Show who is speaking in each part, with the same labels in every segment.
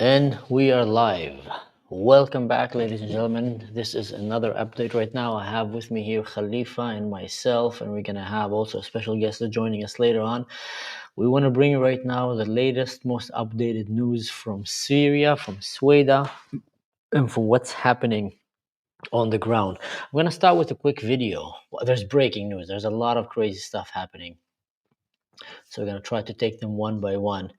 Speaker 1: And we are live. Welcome back, ladies and gentlemen. This is another update right now. I have with me here Khalifa and myself, and we're going to have also a special guest joining us later on. We want to bring you right now the latest, most updated news from Syria, from Suwayda, and from what's happening on the ground. I'm going to start with a quick video. There's breaking news. There's a lot of crazy stuff happening. So we're going to try to take them one by one.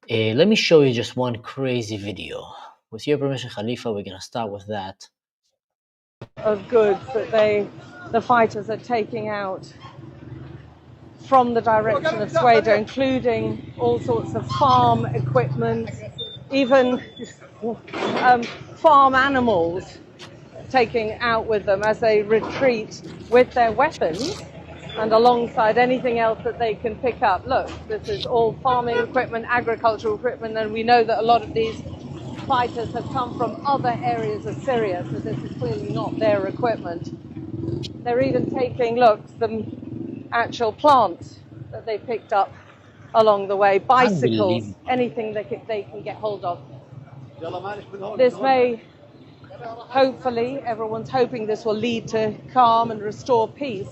Speaker 1: Let me show you just one crazy video. With your permission, Khalifa, we're going to start with that.
Speaker 2: Of goods that the fighters are taking out from the direction of Suwayda, including all sorts of farm equipment, even farm animals taking out with them as they retreat with their weapons and alongside anything else that they can pick up. Look, this is all farming equipment, agricultural equipment, and we know that a lot of these fighters have come from other areas of Syria, so this is clearly not their equipment. They're even taking, look, some actual plants that they picked up along the way, bicycles, anything they can get hold of. This may, hopefully, everyone's hoping this will lead to calm and restore peace.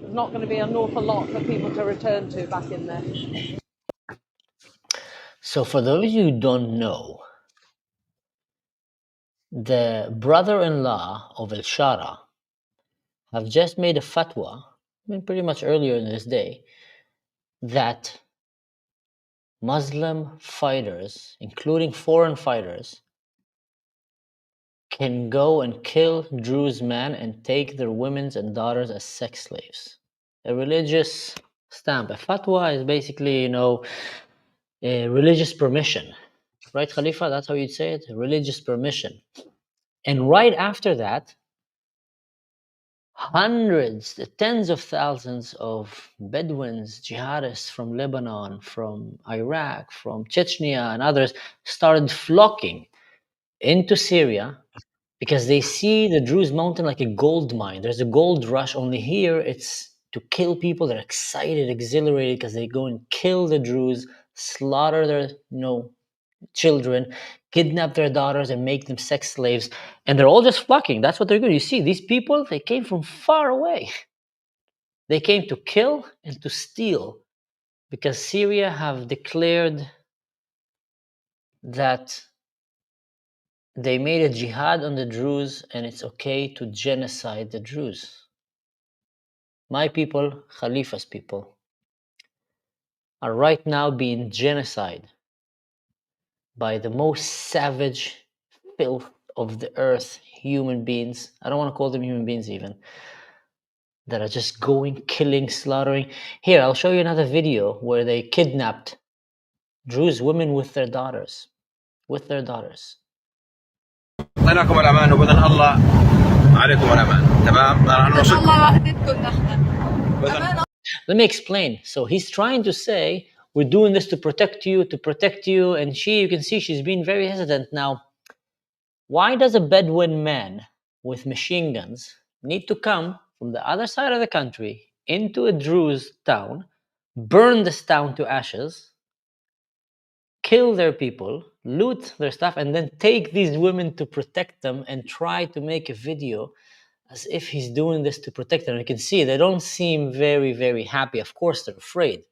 Speaker 2: There's not going to be an awful lot for people to return to back in there.
Speaker 1: So for those of you who don't know, the brother-in-law of al-Shara have just made a fatwa, pretty much earlier in this day, that Muslim fighters, including foreign fighters, can go and kill Druze men and take their women and daughters as sex slaves. A religious stamp. A fatwa is basically, a religious permission. Right, Khalifa? That's how you'd say it? Religious permission. And right after that, hundreds, tens of thousands of Bedwins, jihadists from Lebanon, from Iraq, from Chechnya and others started flocking into Syria because they see the Druze mountain like a gold mine. There's a gold rush. Only here it's to kill people. They're excited, exhilarated because they go and kill the Druze, slaughter their children, kidnap their daughters and make them sex slaves. And they're all just flocking. That's what they're doing. You see, these people, they came from far away. They came to kill and to steal because Syria have declared that they made a jihad on the Druze and it's okay to genocide the Druze. My people, Khalifa's people, are right now being genocided by the most savage filth of the earth, human beings. I don't want to call them human beings even. That are just going, killing, slaughtering. Here, I'll show you another video where they kidnapped Druze women with their daughters. With their daughters.
Speaker 3: أعطيناكم الأمان وبإذن الله عليكم الأمان. تمام؟
Speaker 1: Let me explain. So he's trying to say, we're doing this to protect you, and you can see she's being very hesitant. Now, why does a Bedouin man with machine guns need to come from the other side of the country into a Druze town, burn this town to ashes, kill their people, loot their stuff, and then take these women to protect them and try to make a video as if he's doing this to protect them? You can see they don't seem very, very happy. Of course, they're afraid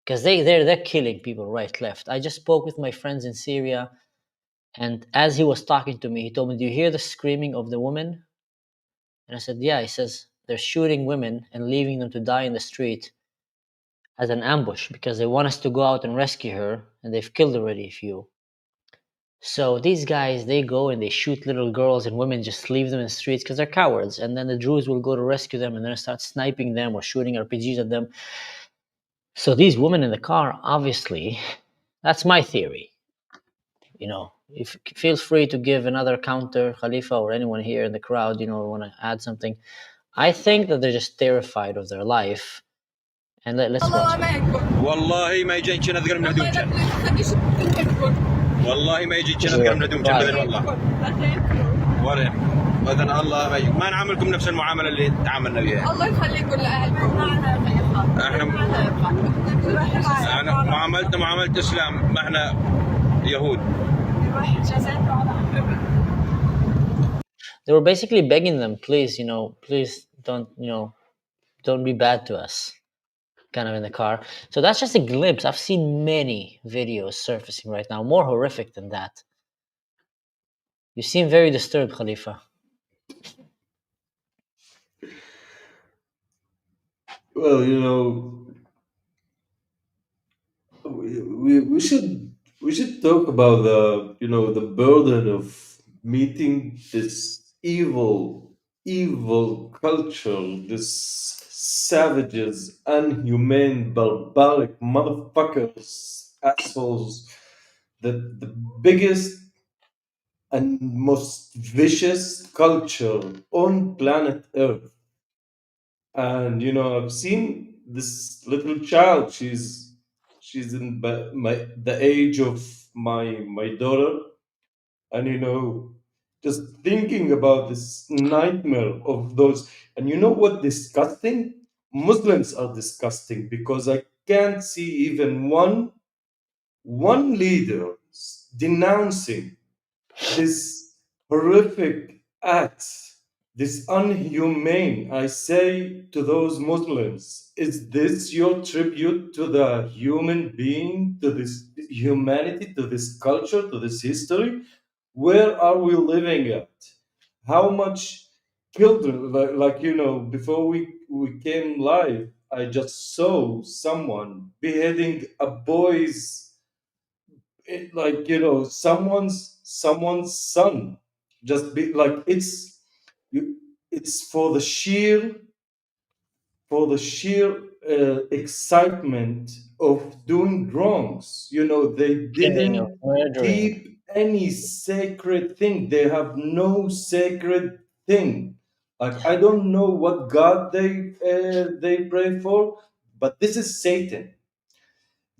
Speaker 1: because they're killing people right, left. I just spoke with my friends in Syria, and as he was talking to me, he told me, "Do you hear the screaming of the women?" And I said, "Yeah." He says, "They're shooting women and leaving them to die in the street as an ambush because they want us to go out and rescue her, and they've killed already a few." So these guys, they go and they shoot little girls and women, just leave them in the streets because they're cowards. And then the Druze will go to rescue them and then start sniping them or shooting RPGs at them. So these women in the car, obviously, that's my theory. If feel free to give another counter, Khalifa, or anyone here in the crowd, want to add something. I think that they're just terrified of their life. And let's watch.
Speaker 3: والله ما يجي كنا ذكر من هدوم كان. والله ما يجي كنا ذكر من هدوم كان بإذن الله. ولا بإذن الله ما نعاملكم نفس المعاملة اللي تعاملنا بها. الله يخليكم لأهلكم. احنا معاملتنا معاملة إسلام، ما احنا يهود.
Speaker 1: They were basically begging them, please, please don't be bad to us, kind of in the car. So that's just a glimpse. I've seen many videos surfacing right now, more horrific than that. You seem very disturbed, Khalifa.
Speaker 4: Well, we should talk about the burden of meeting this evil culture, this savages, unhumane, barbaric motherfuckers, assholes, the biggest and most vicious culture on planet Earth. And I've seen this little child. She's in the age of my daughter, and just thinking about this nightmare of those. And you know what disgusting? Muslims are disgusting, because I can't see even one leader denouncing this horrific act, this unhumane. I say to those Muslims, is this your tribute to the human being, to this humanity, to this culture, to this history? Where are we living at? How much children, before we came live, I just saw someone beheading a boy's, someone's son. Just be like, it's for the sheer excitement of doing wrongs. They
Speaker 1: Killing or
Speaker 4: didn't
Speaker 1: murdering.
Speaker 4: keep any sacred thing. They have no sacred thing. Like, I don't know what God they pray for, but this is Satan.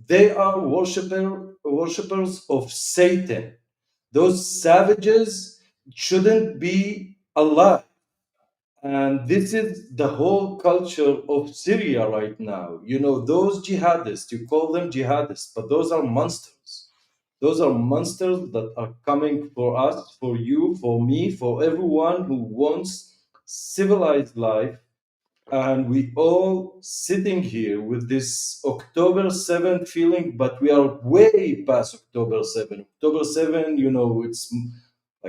Speaker 4: They are worshippers of Satan. Those savages shouldn't be alive. And this is the whole culture of Syria right now. Those jihadists, you call them jihadists, but those are monsters. Those are monsters that are coming for us, for you, for me, for everyone who wants civilized life. And we all sitting here with this October 7th feeling, but we are way past October 7th. October 7th,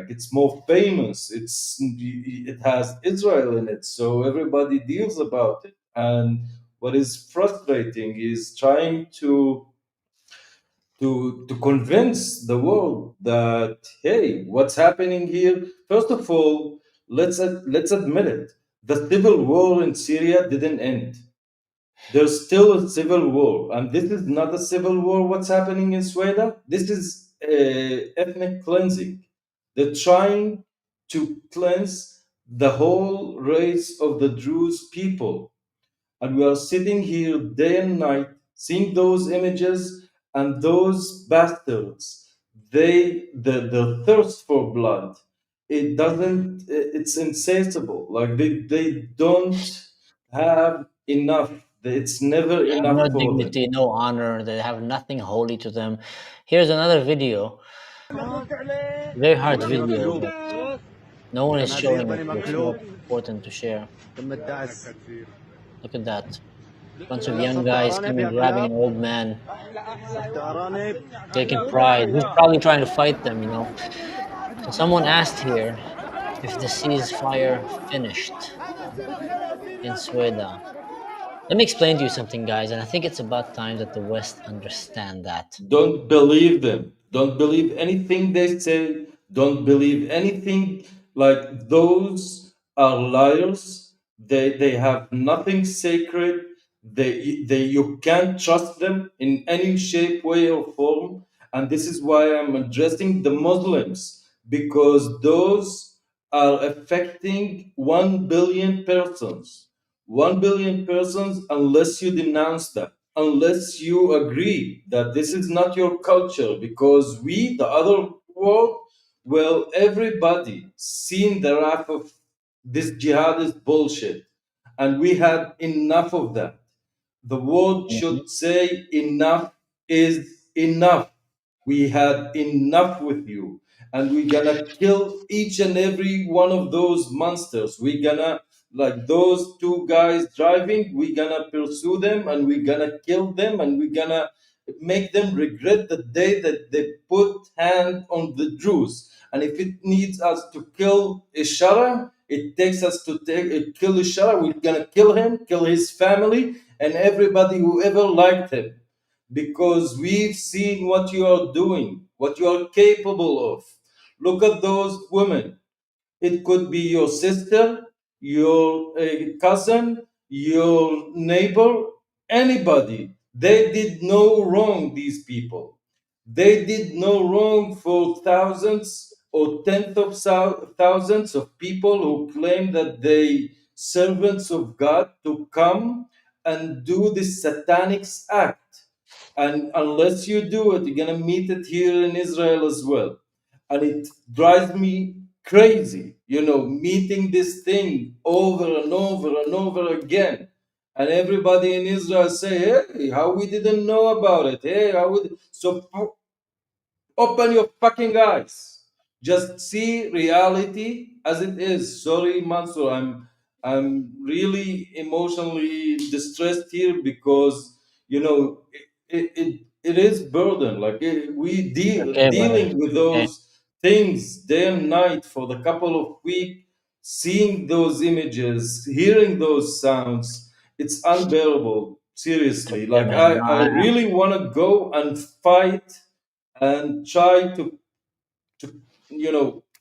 Speaker 4: it's more famous. It has Israel in it, so everybody deals about it. And what is frustrating is trying to convince the world that, hey, what's happening here? First of all, let's admit it. The civil war in Syria didn't end. There's still a civil war, and this is not a civil war. What's happening in Suwayda? This is ethnic cleansing. They're trying to cleanse the whole race of the Druze people, and we are sitting here day and night seeing those images, and those bastards, the thirst for blood, it's insatiable. Like, they don't have enough. It's never
Speaker 1: They have
Speaker 4: enough
Speaker 1: no
Speaker 4: for them.
Speaker 1: dignity, no honor. They have nothing holy to them. Here's another video. Very hard video, but no one is showing it. It's more important to share. Look at that. Bunch of young guys coming, grabbing an old man, taking pride. He's probably trying to fight them, So someone asked here if the ceasefire finished in Suwayda. Let me explain to you something, guys, and I think it's about time that the West understand that.
Speaker 4: Don't believe them. Don't believe anything they say. Don't believe anything. Like, those are liars. They have nothing sacred. You can't trust them in any shape, way, or form. And this is why I'm addressing the Muslims, because those are affecting 1 billion persons. 1 billion persons, unless you denounce that, unless you agree that this is not your culture, because we, the other world, well, everybody seen the wrath of this jihadist bullshit, and we had enough of that. The world should say enough is enough. We had enough with you. And we're gonna kill each and every one of those monsters. We're gonna, like those two guys driving, we're gonna pursue them and we're gonna kill them and we're gonna make them regret the day that they put hand on the Druze. And if it needs us to kill Ishara, it takes us to kill Ishara. We're gonna kill him, kill his family, and everybody who ever liked him, because we've seen what you are doing, what you are capable of. Look at those women. It could be your sister, your cousin, your neighbor, anybody. They did no wrong, these people. They did no wrong for thousands or tens of thousands of people who claim that they servants of God to come and do this satanic act. And unless you do it, you're gonna meet it here in Israel as well. And it drives me crazy, meeting this thing over and over and over again. And everybody in Israel say, hey, how we didn't know about it? Hey, how we... So open your fucking eyes. Just see reality as it is. Sorry, Mansour, I'm really emotionally distressed here because it is burden. Like we
Speaker 1: Okay, brother.
Speaker 4: dealing with
Speaker 1: Okay.
Speaker 4: those things day and night for the couple of weeks, seeing those images, hearing those sounds. It's unbearable. Seriously,
Speaker 1: Okay,
Speaker 4: like
Speaker 1: man.
Speaker 4: I really want to go and fight and try to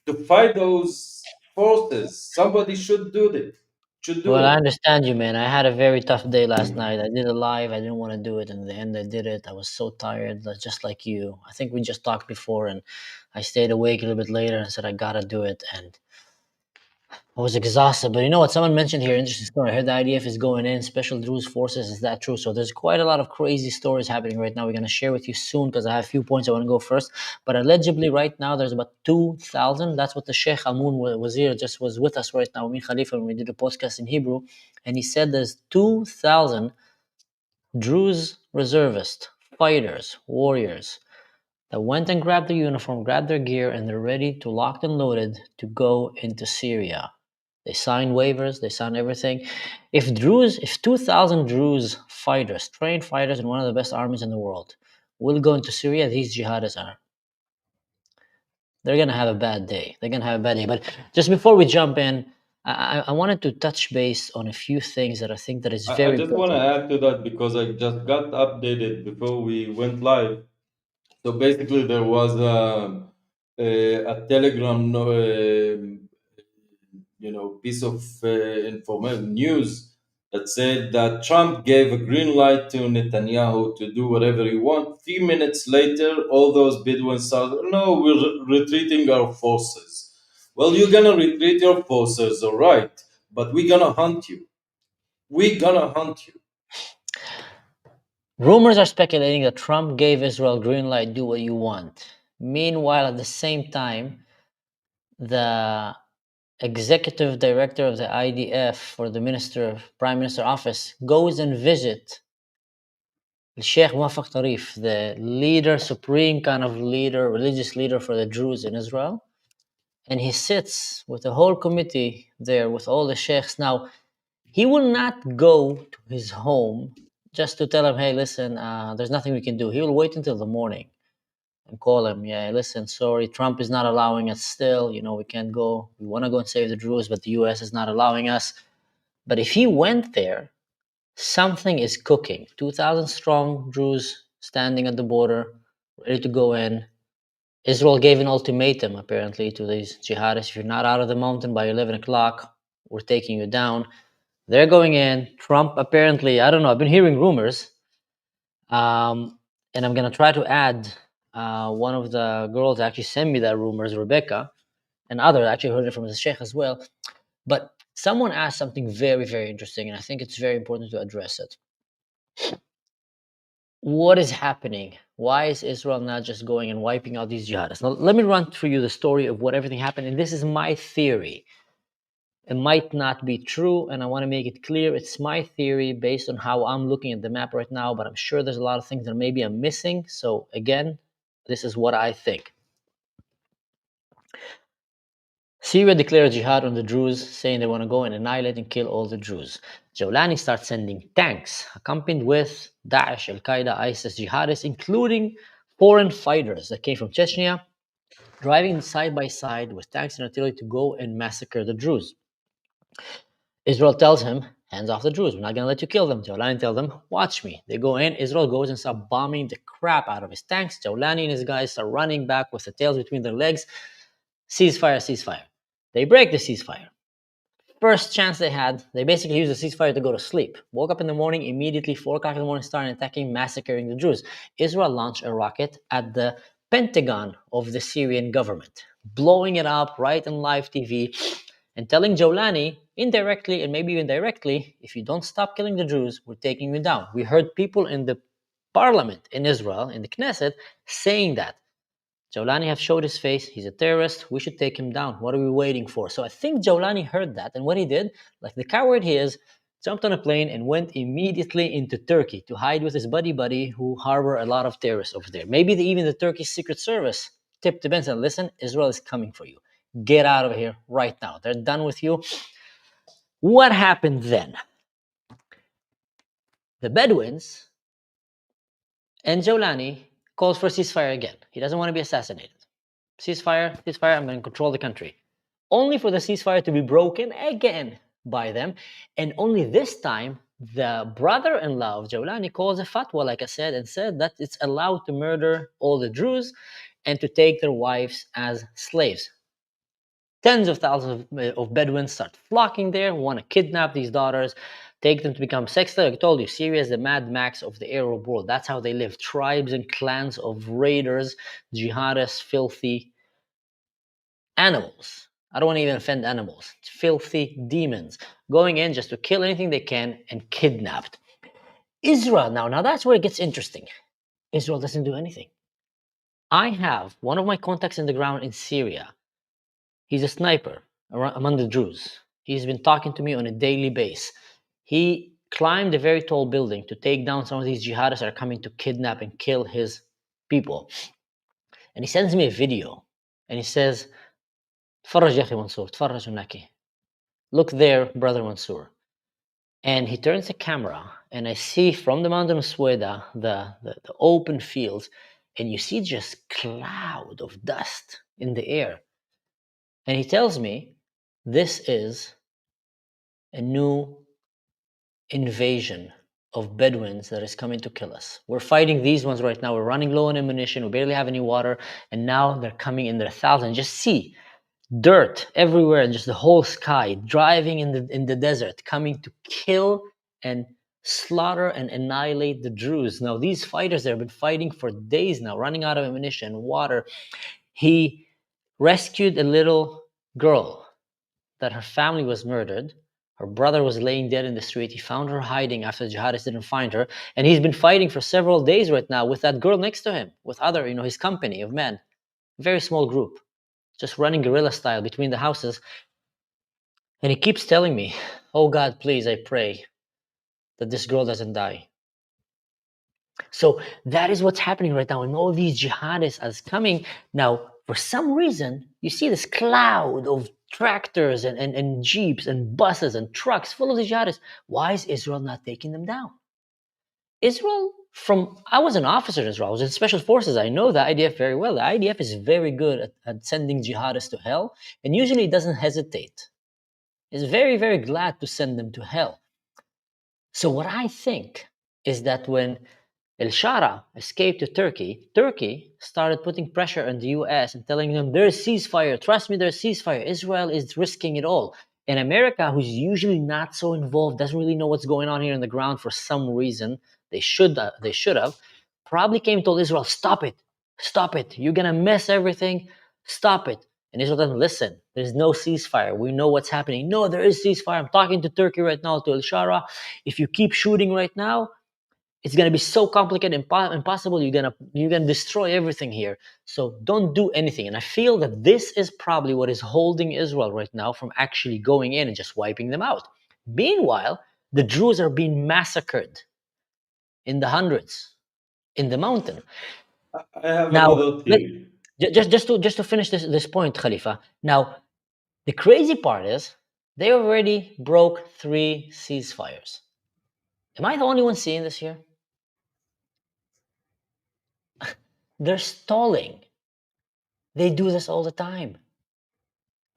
Speaker 4: to fight those forces. Somebody should do it. Should do
Speaker 1: Well, I
Speaker 4: it.
Speaker 1: understand you, man. I had a very tough day last night. I did a live. I didn't want to do it. In the end, I did it. I was so tired, just like you. I think we just talked before, and I stayed awake a little bit later and said, I gotta do it. And I was exhausted. But you know what? Someone mentioned here, interesting story. I heard the IDF is going in, special Druze forces. Is that true? So there's quite a lot of crazy stories happening right now. We're going to share with you soon because I have a few points I want to go first. But allegedly, right now, there's about 2,000. That's what the Sheikh Amun Wazir just was with us right now, me Khalifa, when we did a podcast in Hebrew. And he said there's 2,000 Druze reservists, fighters, warriors that went and grabbed their uniform, grabbed their gear, and they're ready to locked and loaded to go into Syria. They signed waivers, they signed everything. If 2,000 Druze fighters, trained fighters in one of the best armies in the world, will go into Syria, these jihadists they're going to have a bad day. They're going to have a bad day. But just before we jump in, I wanted to touch base on a few things that I think that is
Speaker 4: I
Speaker 1: very
Speaker 4: just want to
Speaker 1: important.
Speaker 4: add to that because I just got updated before we went live. So basically, there was a Telegram, piece of information news that said that Trump gave a green light to Netanyahu to do whatever he wants. 3 minutes later, all those Bedwins started, no, we're retreating our forces. Well, you're gonna retreat your forces, all right, but we're gonna hunt you. We're gonna hunt you.
Speaker 1: Rumors are speculating that Trump gave Israel green light, do what you want. Meanwhile, at the same time, the executive director of the IDF for the Prime Minister office goes and visit Sheikh Muwaffaq Tarif, the supreme kind of leader, religious leader for the Druze in Israel. And he sits with the whole committee there with all the sheikhs. Now, he will not go to his home just to tell him, hey, listen, there's nothing we can do. He will wait until the morning and call him. Yeah, listen, sorry, Trump is not allowing us still. We can't go. We want to go and save the Druze, but the US is not allowing us. But if he went there, something is cooking. 2,000 strong Druze standing at the border, ready to go in. Israel gave an ultimatum, apparently, to these jihadists. If you're not out of the mountain by 11 o'clock, we're taking you down. They're going in. Trump, apparently, I don't know, I've been hearing rumors. And I'm going to try to add one of the girls actually sent me that rumors, Rebecca, and others actually heard it from the Sheikh as well. But someone asked something very, very interesting, and I think it's very important to address it. What is happening? Why is Israel not just going and wiping out these jihadists? Now, let me run through you the story of what everything happened, and this is my theory. It might not be true, and I want to make it clear it's my theory based on how I'm looking at the map right now, but I'm sure there's a lot of things that maybe I'm missing. So again, This is what I think. Syria declared jihad on the Druze, saying they want to go and annihilate and kill all the Druze. Jawlani starts sending tanks, accompanied with Daesh, Al-Qaeda, ISIS jihadists, including foreign fighters that came from Chechnya, driving side by side with tanks and artillery to go and massacre the Druze. Israel tells him, hands off the Druze, we're not going to let you kill them. Jawlani tells them, watch me. They go in, Israel goes and starts bombing the crap out of his tanks. Jawlani and his guys start running back with the tails between their legs. Ceasefire, ceasefire. They break the ceasefire. First chance they had, they basically used the ceasefire to go to sleep. Woke up in the morning, immediately 4 o'clock in the morning, started attacking, massacring the Druze. Israel launched a rocket at the Pentagon of the Syrian government, blowing it up right on live TV and telling Jawlani, indirectly and maybe even directly, if you don't stop killing the Druze, we're taking you down. We heard people in the parliament in Israel, in the Knesset, saying that. Jawlani have showed his face. He's a terrorist. We should take him down. What are we waiting for? So I think Jawlani heard that. And what he did, like the coward he is, jumped on a plane and went immediately into Turkey to hide with his buddy who harbor a lot of terrorists over there. Maybe even the Turkish Secret Service tipped the bench and listen, Israel is coming for you. Get out of here right now. They're done with you. What happened then? The Bedouins and Jawlani calls for a ceasefire again. He doesn't want to be assassinated. Ceasefire, I'm going to control the country. Only for the ceasefire to be broken again by them. And only this time, the brother-in-law of Jawlani calls a fatwa, like I said, and said that it's allowed to murder all the Druze and to take their wives as slaves. Tens of thousands of Bedouins start flocking there, want to kidnap these daughters, take them to become sex slaves. I told you, Syria is the Mad Max of the Arab world. That's how they live. Tribes and clans of raiders, jihadists, filthy animals. I don't want to even offend animals. Filthy demons going in just to kill anything they can and kidnapped. Israel, now that's where it gets interesting. Israel doesn't do anything. I have one of my contacts in the ground in Syria. He's a sniper among the Druze. He's been talking to me on a daily basis. He climbed a very tall building to take down some of these jihadists that are coming to kidnap and kill his people. And he sends me a video. And he says, "Tfarraj ya akhi Mansour, tfarraj hunaki." Look there, brother Mansour. And he turns the camera, and I see from the mountain of Suwayda the open fields, and you see just cloud of dust in the air. And he tells me, this is a new invasion of Bedouins that is coming to kill us. We're fighting these ones right now. We're running low on ammunition. We barely have any water. And now they're coming in their thousands. Just see dirt everywhere and just the whole sky, driving in the desert, coming to kill and slaughter and annihilate the Druze. Now, these fighters, they've been fighting for days now, running out of ammunition, water. He rescued a little girl that her family was murdered. Her brother was laying dead in the street. He found her hiding after the jihadists didn't find her. And he's been fighting for several days right now with that girl next to him, with other, his company of men. Very small group, just running guerrilla style between the houses. And he keeps telling me, oh God, please, I pray that this girl doesn't die. So that is what's happening right now. And all these jihadists are coming. Now, for some reason, you see this cloud of tractors and jeeps and buses and trucks full of the jihadists. Why is Israel not taking them down? Israel, I was an officer in Israel. I was in special forces. I know the IDF very well. The IDF is very good at sending jihadists to hell, and usually it doesn't hesitate. It's very, very glad to send them to hell. So what I think is that when El-Shara escaped to Turkey, Turkey started putting pressure on the US and telling them, there's ceasefire, trust me, there's ceasefire. Israel is risking it all. And America, who's usually not so involved, doesn't really know what's going on here on the ground for some reason, they should have, probably came and told Israel, stop it, you're gonna mess everything, stop it. And Israel doesn't listen. There's no ceasefire. We know what's happening. No, there is ceasefire. I'm talking to Turkey right now, to El-Shara. If you keep shooting right now, it's going to be so complicated, impossible. You're going to destroy everything here. So don't do anything. And I feel that this is probably what is holding Israel right now from actually going in and just wiping them out. Meanwhile, the Druze are being massacred in the hundreds in the mountain.
Speaker 4: I have
Speaker 1: Now,
Speaker 4: another theory.
Speaker 1: just to finish this point, Khalifa. Now, the crazy part is they already broke 3 ceasefires. Am I the only one seeing this here? They're stalling. They do this all the time.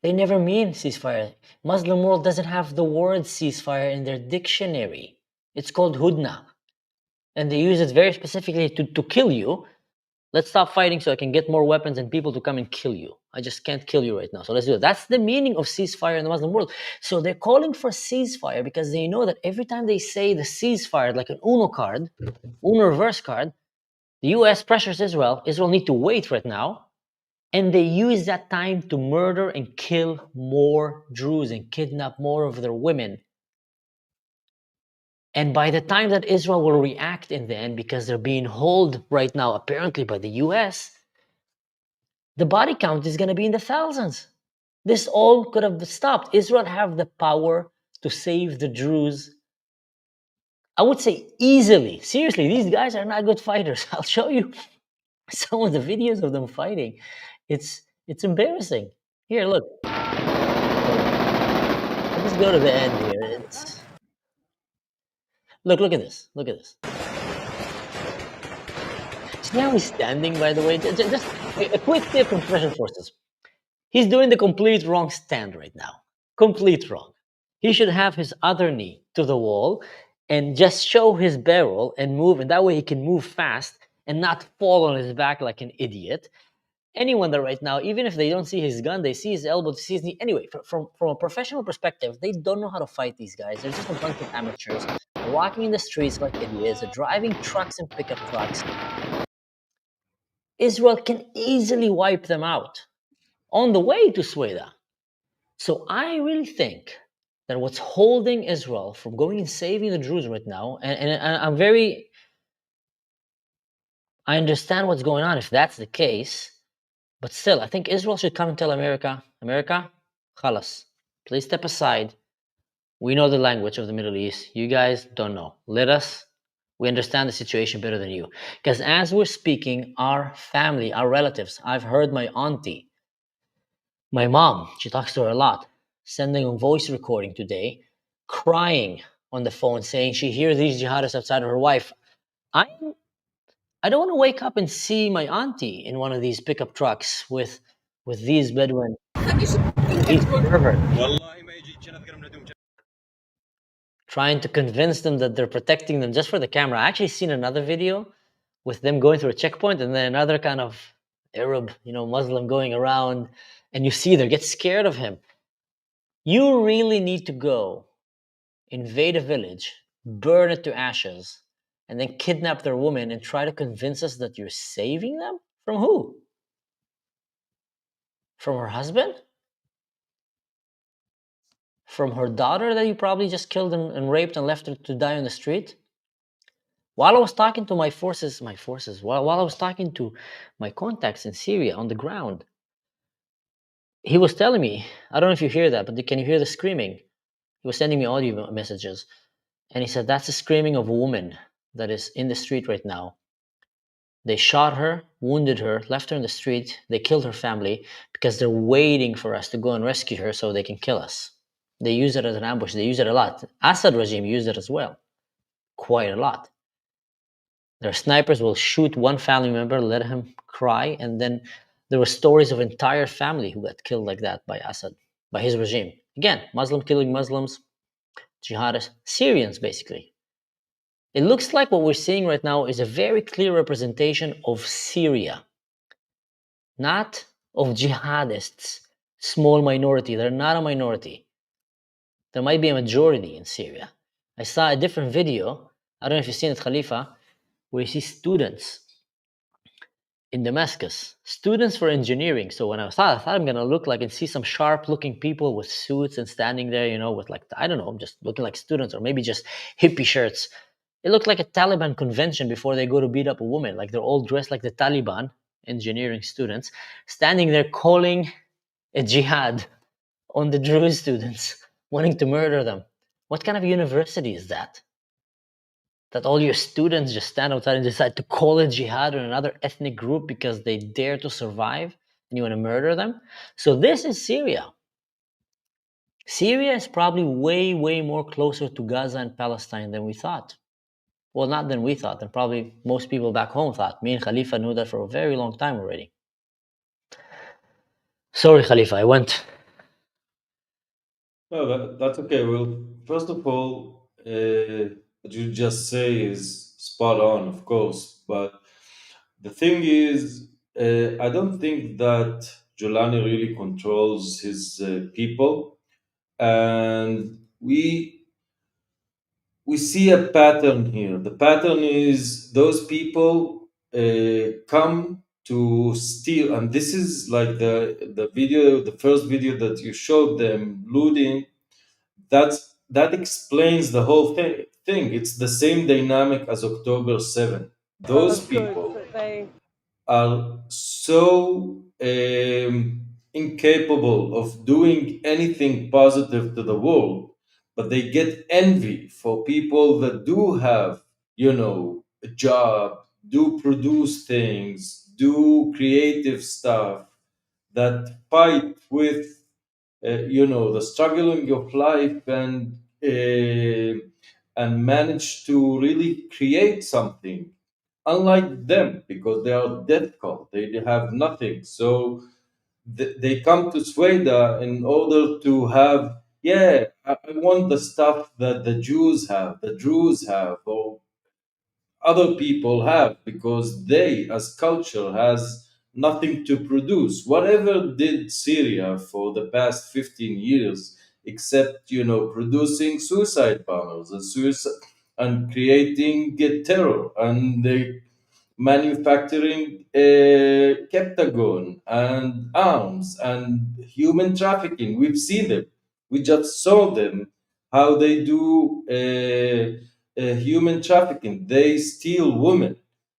Speaker 1: They never mean ceasefire. Muslim world doesn't have the word ceasefire in their dictionary. It's called hudna. And they use it very specifically to kill you. Let's stop fighting so I can get more weapons and people to come and kill you. I just can't kill you right now. So let's do it. That's the meaning of ceasefire in the Muslim world. So they're calling for ceasefire because they know that every time they say the ceasefire, like an Uno card, Uno reverse card, the US pressures Israel. Israel need to wait right now. And they use that time to murder and kill more Druze and kidnap more of their women. And by the time that Israel will react in the end, because they're being held right now apparently by the US, the body count is going to be in the thousands. This all could have stopped. Israel have the power to save the Druze. I would say easily. Seriously, these guys are not good fighters. I'll show you some of the videos of them fighting. It's embarrassing. Here, look. Let's go to the end here. Look at this. Look at this. See how he's standing, by the way? Just a quick tip from Special Forces. He's doing the complete wrong stand right now. Complete wrong. He should have his other knee to the wall and just show his barrel and move, and that way he can move fast and not fall on his back like an idiot. Anyone that right now, even if they don't see his gun, they see his elbow, they see his knee. Anyway, from a professional perspective, they don't know how to fight these guys. They're just a bunch of amateurs. They're walking in the streets like idiots. They're driving trucks and pickup trucks. Israel can easily wipe them out on the way to Suwayda. So I really think that what's holding Israel from going and saving the Druze right now, and I understand what's going on if that's the case, but still, I think Israel should come and tell America, khalas, please step aside. We know the language of the Middle East. You guys don't know. We understand the situation better than you. Because as we're speaking, our family, our relatives, I've heard my auntie, my mom, she talks to her a lot, sending a voice recording today, crying on the phone, saying she hears these jihadists outside of her wife. I don't want to wake up and see my auntie in one of these pickup trucks with these Bedouin, these perverts, trying to convince them that they're protecting them just for the camera. I actually seen another video with them going through a checkpoint and then another kind of Arab, Muslim going around, and you see they get scared of him. You really need to go invade a village, burn it to ashes, and then kidnap their woman and try to convince us that you're saving them? From who? From her husband? From her daughter that you probably just killed and raped and left her to die on the street? While I was talking to my forces, while I was talking to my contacts in Syria on the ground, he was telling me, I don't know if you hear that, but can you hear the screaming? He was sending me audio messages. And he said, that's the screaming of a woman that is in the street right now. They shot her, wounded her, left her in the street. They killed her family because they're waiting for us to go and rescue her so they can kill us. They use it as an ambush. They use it a lot. Assad regime used it as well. Quite a lot. Their snipers will shoot one family member, let him cry, and then there were stories of entire family who got killed like that by Assad, by his regime. Again, Muslim killing Muslims, jihadists, Syrians basically. It looks like what we're seeing right now is a very clear representation of Syria, not of jihadists, small minority. They're not a minority. There might be a majority in Syria. I saw a different video, I don't know if you've seen it, Khalifa, where you see students in Damascus, students for engineering. So when I thought I'm going to look like and see some sharp-looking people with suits and standing there, with like, I don't know, just looking like students or maybe just hippie shirts. It looked like a Taliban convention before they go to beat up a woman. Like they're all dressed like the Taliban, engineering students, standing there calling a jihad on the Druze students, wanting to murder them. What kind of university is that? that all your students just stand outside and decide to call it jihad on another ethnic group because they dare to survive and you want to murder them? So this is Syria. Syria is probably way, way more closer to Gaza and Palestine than we thought. Well, not than we thought, than probably most people back home thought. Me and Khalifa knew that for a very long time already. Sorry, Khalifa, I went.
Speaker 4: No, that's okay. Well, first of all, what you just say is spot on, of course. But the thing is, I don't think that Jolani really controls his people, and we see a pattern here. The pattern is those people come to steal, and this is like the video, the first video that you showed them looting. That explains the whole thing. It's the same dynamic as October 7. Those
Speaker 2: Of goods
Speaker 4: people
Speaker 2: that they
Speaker 4: are so incapable of doing anything positive to the world, but they get envy for people that do have, a job, do produce things, do creative stuff, that fight with, the struggling of life and manage to really create something unlike them, because they are death cult. They have nothing. So they come to Suwayda in order to have, I want the stuff that the Jews have, the Druze have, or other people have, because they, as culture, has nothing to produce. Whatever did Syria for the past 15 years, except, producing suicide bombers and creating terror, and they manufacturing Captagon and arms and human trafficking. We've seen them. We just saw them, how they do human trafficking. They steal women,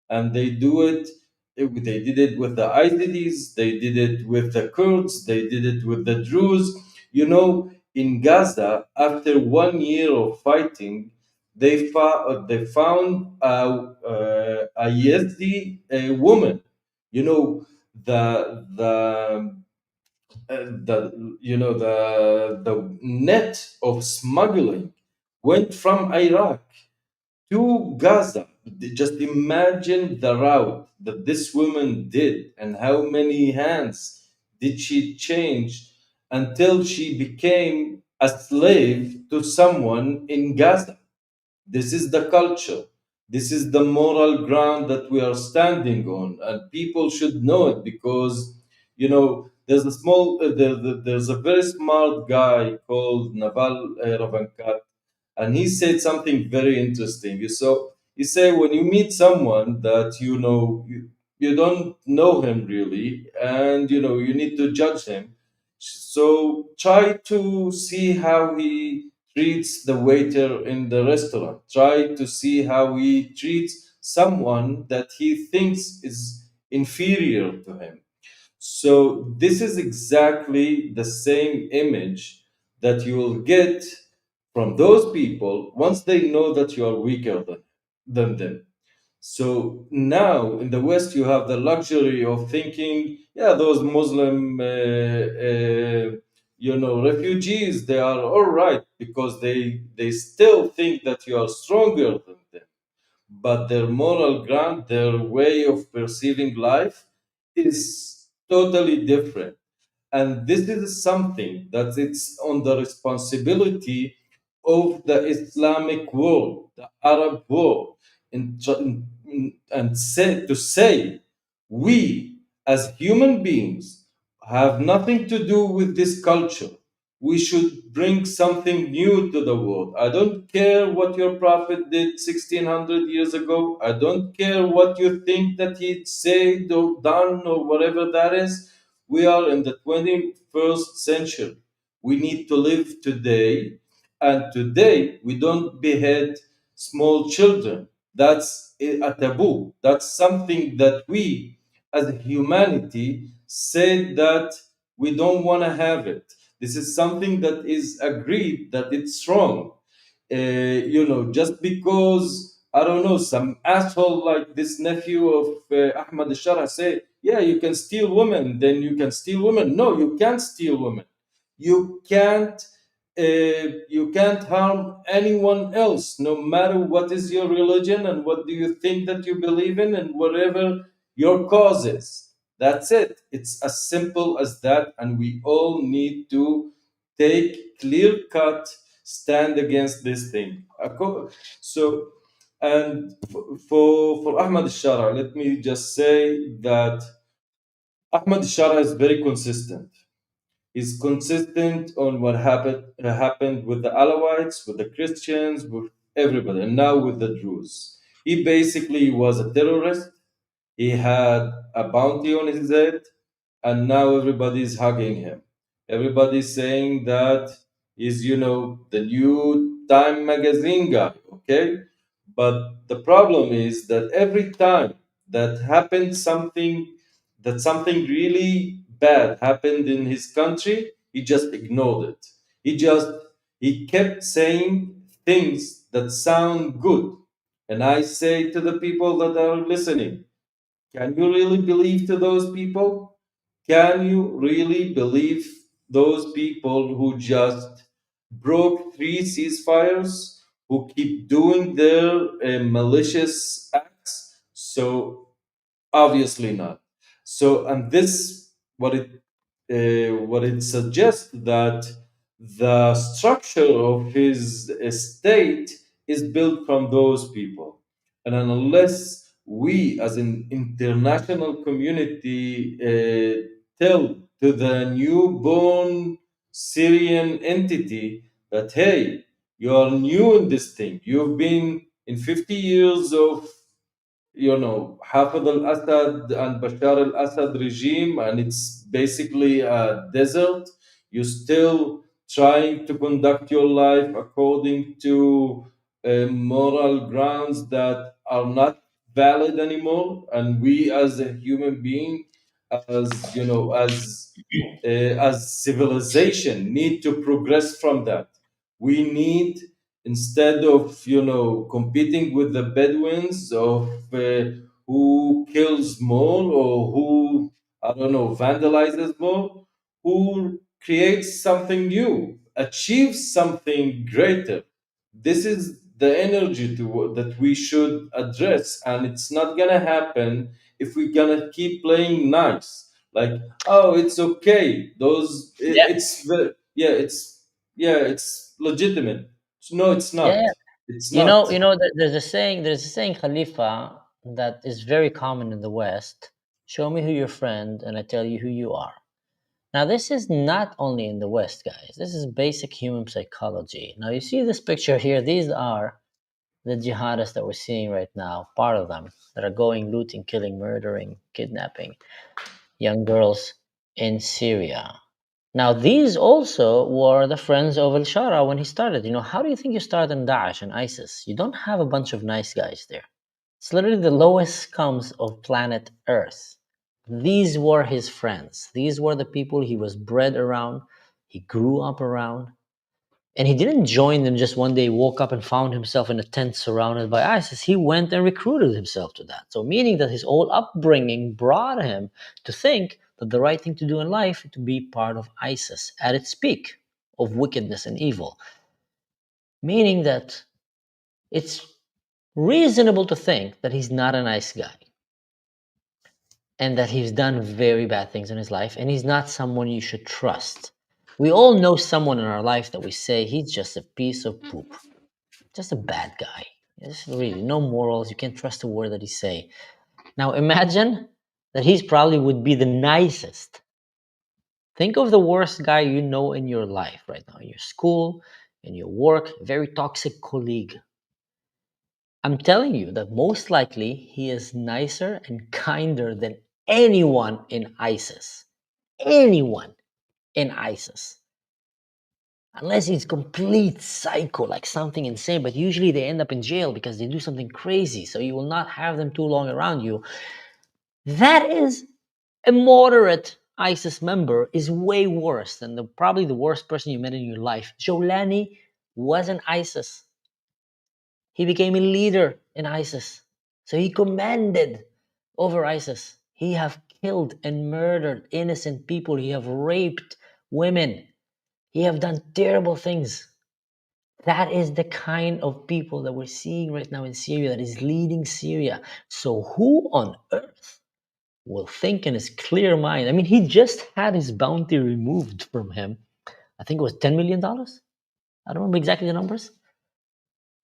Speaker 4: and they do it. They did it with the ISIS. They did it with the Kurds. They did it with the Druze. In Gaza, after 1 year of fighting, they found a Yazidi woman. The net of smuggling went from Iraq to Gaza. Just imagine the route that this woman did, and how many hands did she change until she became a slave to someone in Gaza. This is the culture. This is the moral ground that we are standing on, and people should know it, because there's a very smart guy called Naval Ravankat, and he said something very interesting. He said, when you meet someone that you don't know him really, and you need to judge him, so try to see how he treats the waiter in the restaurant. Try to see how he treats someone that he thinks is inferior to him. So this is exactly the same image that you will get from those people once they know that you are weaker than them. So now in the West, you have the luxury of thinking, those Muslim, refugees, they are all right, because they still think that you are stronger than them. But their moral ground, their way of perceiving life is totally different. And this is something that it's on the responsibility of the Islamic world, the Arab world, and say we as human beings have nothing to do with this culture. We should bring something new to the world. I don't care what your prophet did 1600 years ago. I don't care what you think that he said or done or whatever that is. We are in the 21st century. We need to live today, and today we don't behead small children. That's a taboo. That's something that we as humanity said that we don't want to have it. This is something that is agreed that it's wrong. Just because I don't know, some asshole like this nephew of Ahmad al-Shara say, yeah, you can steal women, then you can steal women. No, you can't steal women. You can't harm anyone else, no matter what is your religion and what do you think that you believe in and whatever your cause is. That's it. It's as simple as that, and we all need to take clear-cut stand against this thing. So, and for Ahmad al-Shara, let me just say that Ahmad al-Shara is very consistent. He's consistent on what happened with the Alawites, with the Christians, with everybody, and now with the Druze. He basically was a terrorist. He had a bounty on his head, and now everybody's hugging him. Everybody's saying that he's, the new Time magazine guy, okay? But the problem is that every time something really bad happened in his country, he just ignored it. He kept saying things that sound good. And I say to the people that are listening, can you really believe to those people? Can you really believe those people who just broke 3 ceasefires, who keep doing their malicious acts? So obviously not. So, and this what it suggests that the structure of his state is built from those people, and unless we as an international community tell to the newborn Syrian entity that, hey, you are new in this thing, you've been in 50 years of Hafez al-Assad and Bashar al-Assad regime, and it's basically a desert. You're still trying to conduct your life according to moral grounds that are not valid anymore. And we, as a human being, as civilization, need to progress from that. We need, instead of competing with the Bedwins of who kills more or who, I don't know, vandalizes more, who creates something new, achieves something greater. This is the energy that we should address, and it's not gonna happen if we're gonna keep playing nice. Like, oh, it's okay.
Speaker 1: Yeah.
Speaker 4: It's legitimate. No, it's
Speaker 1: Yeah,
Speaker 4: not.
Speaker 1: yeah.
Speaker 4: It's
Speaker 1: You
Speaker 4: not.
Speaker 1: know, there's a saying, Khalifa, that is very common in the West. Show me who your friend, and I tell you who you are. Now, this is not only in the West, guys. This is basic human psychology. Now, you see this picture here. These are the jihadists that we're seeing right now, part of them, that are going looting, killing, murdering, kidnapping young girls in Syria. Now, these also were the friends of al-Shara when he started. How do you think you start in Daesh and ISIS? You don't have a bunch of nice guys there. It's literally the lowest scums of planet Earth. These were his friends. These were the people he was bred around, he grew up around. And he didn't join them just one day, woke up and found himself in a tent surrounded by ISIS. He went and recruited himself to that. So meaning that his whole upbringing brought him to think that the right thing to do in life is to be part of ISIS at its peak of wickedness and evil. Meaning that it's reasonable to think that he's not a nice guy and that he's done very bad things in his life, and he's not someone you should trust. We all know someone in our life that we say he's just a piece of poop, just a bad guy. Just really no morals. You can't trust a word that he say. Now imagine that he's probably would be the nicest. Think of the worst guy you know in your life right now, in your school, in your work, a very toxic colleague. I'm telling you that most likely he is nicer and kinder than anyone in ISIS. Anyone in ISIS. Unless he's complete psycho, like something insane, but usually they end up in jail because they do something crazy, so you will not have them too long around you. That is a moderate ISIS member is way worse than probably the worst person you met in your life. Jolani wasn't ISIS. He became a leader in ISIS. So he commanded over ISIS. He have killed and murdered innocent people. He have raped women. He have done terrible things. That is the kind of people that we're seeing right now in Syria, that is leading Syria. So who on earth will think in his clear mind? I mean, he just had his bounty removed from him. I think it was $10 million. I don't remember exactly the numbers.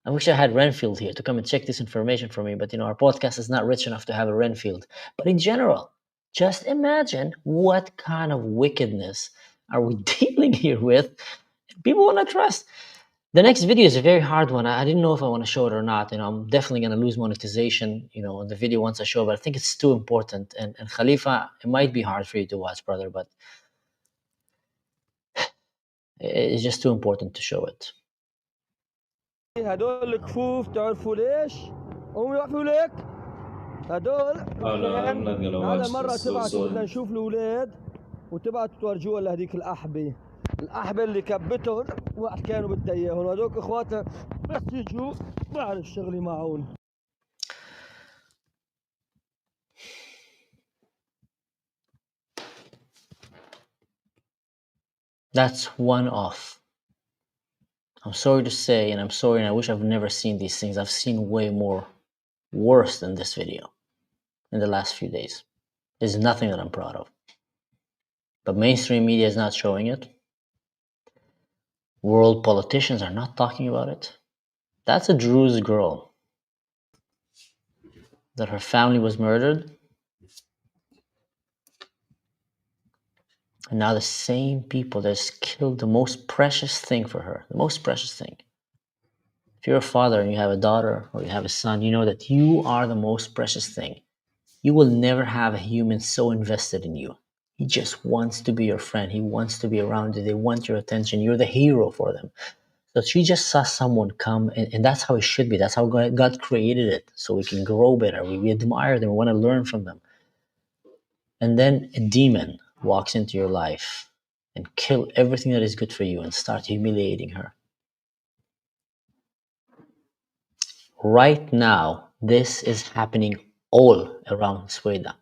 Speaker 1: I wish I had Renfield here to come and check this information for me, but our podcast is not rich enough to have a Renfield. But in general, just imagine what kind of wickedness are we dealing here with. People want to trust. The next video is a very hard one. I didn't know if I want to show it or not. I'm definitely going to lose monetization, on the video once I show it, but I think it's too important. And Khalifa, it might be hard for you to watch, brother, but it's just too important to show it.
Speaker 5: هدول الكفوف تعرفوا ليش؟ هم يوقفوا لك؟ هدول هذا مرة تبعتوا بدنا نشوف الأولاد وتبعتوا تورجوها لهذيك الأحبة اللي كبتهم وقت كانوا بدها إياهم هذوك إخواتها بس يجوا بعرف شغلي معهم.
Speaker 1: That's one off. I'm sorry to say, and I'm sorry, and I wish I've never seen these things. I've seen way more worse than this video in the last few days. There's nothing that I'm proud of. But mainstream media is not showing it. World politicians are not talking about it. That's a Druze girl that her family was murdered. And now the same people that has killed the most precious thing for her, the most precious thing. If you're a father and you have a daughter or you have a son, you know that you are the most precious thing. You will never have a human so invested in you. He just wants to be your friend. He wants to be around you. They want your attention. You're the hero for them. So she just saw someone come, and that's how it should be. That's how God created it, so we can grow better. We admire them. We want to learn from them. And then a demon walks into your life and kill everything that is good for you and start humiliating her. Right now, this is happening all around Suwayda.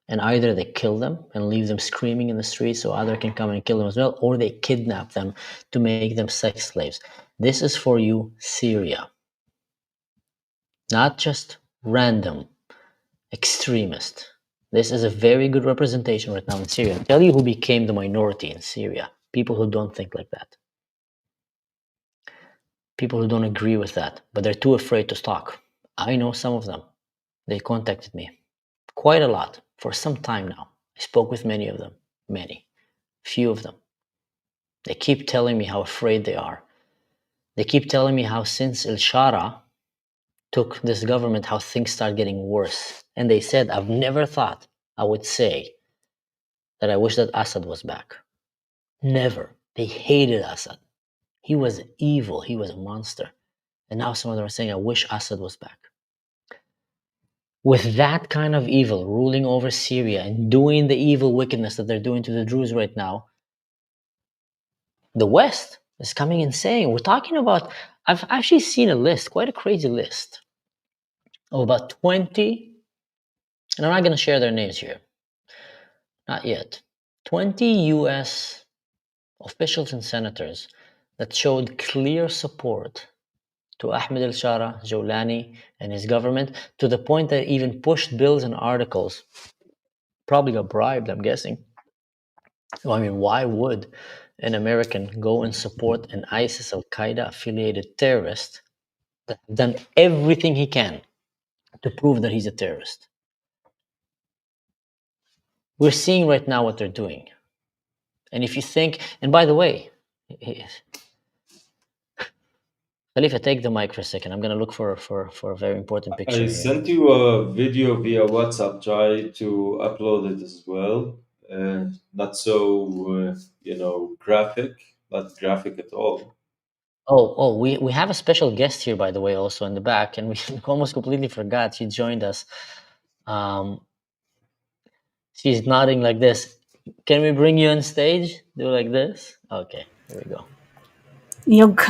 Speaker 1: And either they kill them and leave them screaming in the streets so others can come and kill them as well, or they kidnap them to make them sex slaves. This is for you, Syria. Not just random extremist. This is a very good representation right now in Syria. I'll tell you who became the minority in Syria. People who don't think like that. People who don't agree with that, but they're too afraid to talk. I know some of them. They contacted me quite a lot for some time now. I spoke with many of them, few of them. They keep telling me how afraid they are. They keep telling me how since al-Shara took this government, how things start getting worse. And they said, I've never thought I would say that I wish that Assad was back. Never. They hated Assad. He was evil. He was a monster. And now some of them are saying, I wish Assad was back. With that kind of evil ruling over Syria and doing the evil wickedness that they're doing to the Druze right now, the West is coming and saying, we're talking about, I've actually seen a list, quite a crazy list, of about 20, and I'm not going to share their names here, not yet, 20 US officials and senators that showed clear support to Ahmed al-Shara, Jawlani, and his government, to the point that even pushed bills and articles, probably got bribed, I'm guessing. So, I mean, why would an American go and support an ISIS al-Qaeda affiliated terrorist that has done everything he can to prove that he's a terrorist? We're seeing right now what they're doing. And if you think, and by the way, Khalifa, take the mic for a second. I'm going to look for a very important picture.
Speaker 4: I sent you a video via WhatsApp. Try to upload it as well. Not so, graphic, not graphic at all.
Speaker 1: Oh, we have a special guest here, by the way, also in the back, and we almost completely forgot. She joined us. She's nodding like this. Can we bring you on stage? Do like this? Okay, here we go.
Speaker 6: יוג,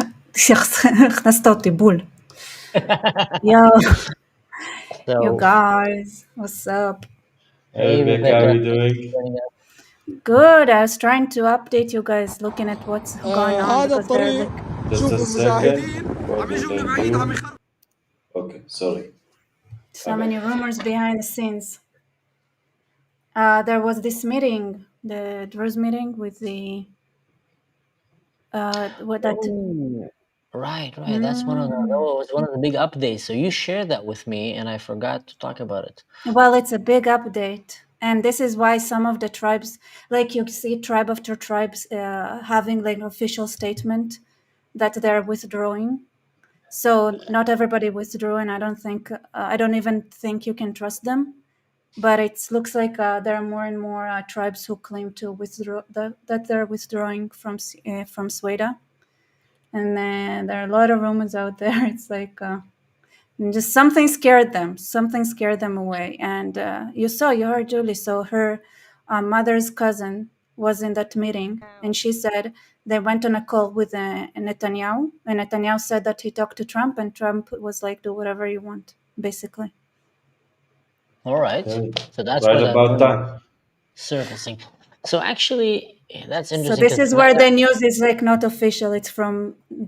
Speaker 6: הכנסת אותי בול. Yo,
Speaker 1: So,
Speaker 6: you guys, what's up?
Speaker 1: hey,
Speaker 4: Hey, Becca, how
Speaker 1: Rebecca,
Speaker 4: are you
Speaker 1: thanks for
Speaker 4: doing?
Speaker 1: joining us.
Speaker 6: Good. I was trying to update you guys, looking at what's going on
Speaker 5: هذا
Speaker 6: because they're
Speaker 5: الطريق
Speaker 6: like
Speaker 4: Just a
Speaker 5: شوفوا
Speaker 4: second.
Speaker 5: المجاهدين
Speaker 4: Let
Speaker 5: عم
Speaker 4: me
Speaker 5: يجوا من
Speaker 4: let
Speaker 5: بعيد عم
Speaker 4: you.
Speaker 5: يخربوا.
Speaker 4: Okay, sorry.
Speaker 6: so many rumors behind the scenes. There was this meeting, the Druze meeting with the what that.
Speaker 1: Oh, right. That's that was one of the big updates. So you shared that with me, and I forgot to talk about it.
Speaker 6: Well, it's a big update, and this is why some of the tribes, like you see, tribe after tribes having like official statement that they're withdrawing. So not everybody withdrew, and I don't even think you can trust them. But it looks like there are more and more tribes who claim to withdraw that they're withdrawing from Suwayda, and then there are a lot of rumors out there. It's like just something scared them away. And you heard Julie. So her mother's cousin was in that meeting, and she said they went on a call with Netanyahu, and Netanyahu said that he talked to Trump, and Trump was like, "Do whatever you want," basically.
Speaker 1: All right.
Speaker 4: Okay.
Speaker 1: So that's
Speaker 4: Right
Speaker 1: where that
Speaker 4: about
Speaker 1: rumor
Speaker 4: time.
Speaker 1: surfacing. So actually, that's
Speaker 6: So
Speaker 1: interesting
Speaker 6: this
Speaker 1: because
Speaker 6: is where the news is like not official. It's from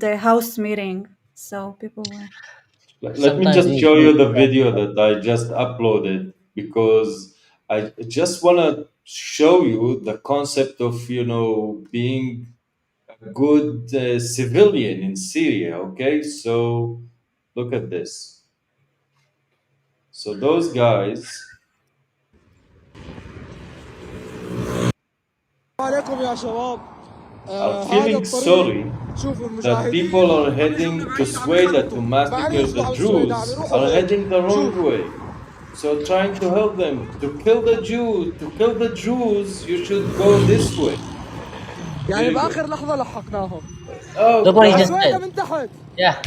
Speaker 6: the House meeting. So people were.
Speaker 4: Let me
Speaker 1: sometimes
Speaker 4: just
Speaker 1: these
Speaker 4: show you
Speaker 1: groups,
Speaker 4: the video that I just uploaded because I just want to show you the concept of, being a good civilian in Syria, okay? So look at this. So those guys
Speaker 5: عليكم يا شباب.
Speaker 4: are
Speaker 5: هذا
Speaker 4: feeling
Speaker 5: الطريق
Speaker 4: sorry
Speaker 5: شوفوا
Speaker 4: that
Speaker 5: المجاهدين
Speaker 4: people are
Speaker 5: عم يجوا
Speaker 4: heading
Speaker 5: من
Speaker 4: to
Speaker 5: بعيد عم
Speaker 4: Suwayda to
Speaker 5: يخربطوا.
Speaker 4: massacre
Speaker 5: معليش
Speaker 4: the
Speaker 5: بعد السويدة عم
Speaker 4: Druze
Speaker 5: يروحوا
Speaker 4: are
Speaker 5: هيك.
Speaker 4: heading the
Speaker 5: شوف
Speaker 4: wrong way. So trying to help them to kill the Jews, you should go this way.
Speaker 5: يعني
Speaker 4: There you go.
Speaker 5: بآخر لحظة لحقناهم.
Speaker 4: Oh
Speaker 1: look what he just
Speaker 4: God.
Speaker 5: سويدة
Speaker 1: said.
Speaker 5: من تحت.
Speaker 1: Yeah,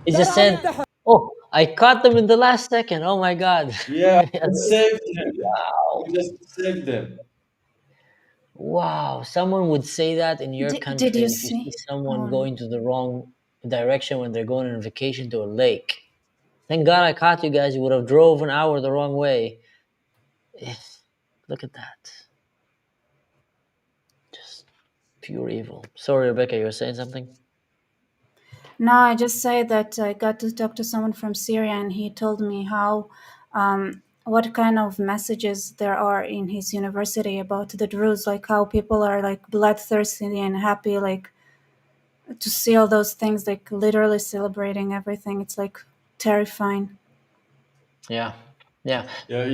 Speaker 1: he just
Speaker 5: درعا من
Speaker 1: said,
Speaker 5: تحت.
Speaker 1: "Oh, I caught them in the last second. Oh my God!"
Speaker 4: Yeah, we saved him.
Speaker 1: Wow.
Speaker 4: We just saved them.
Speaker 1: Wow, someone would say that in your
Speaker 6: Did
Speaker 1: country
Speaker 6: you
Speaker 1: if you see
Speaker 6: see?
Speaker 1: someone going to the wrong direction when they're going on vacation to a lake. Thank God I caught you guys. You would have drove an hour the wrong way. Look at that. Just pure evil. Sorry, Rebecca, you were saying something?
Speaker 6: No, I just say that I got to talk to someone from Syria, and he told me how, what kind of messages there are in his university about the Druze, like how people are like bloodthirsty and happy, like to see all those things, like literally celebrating everything. It's like terrifying.
Speaker 1: Yeah. Yeah.
Speaker 4: Yeah,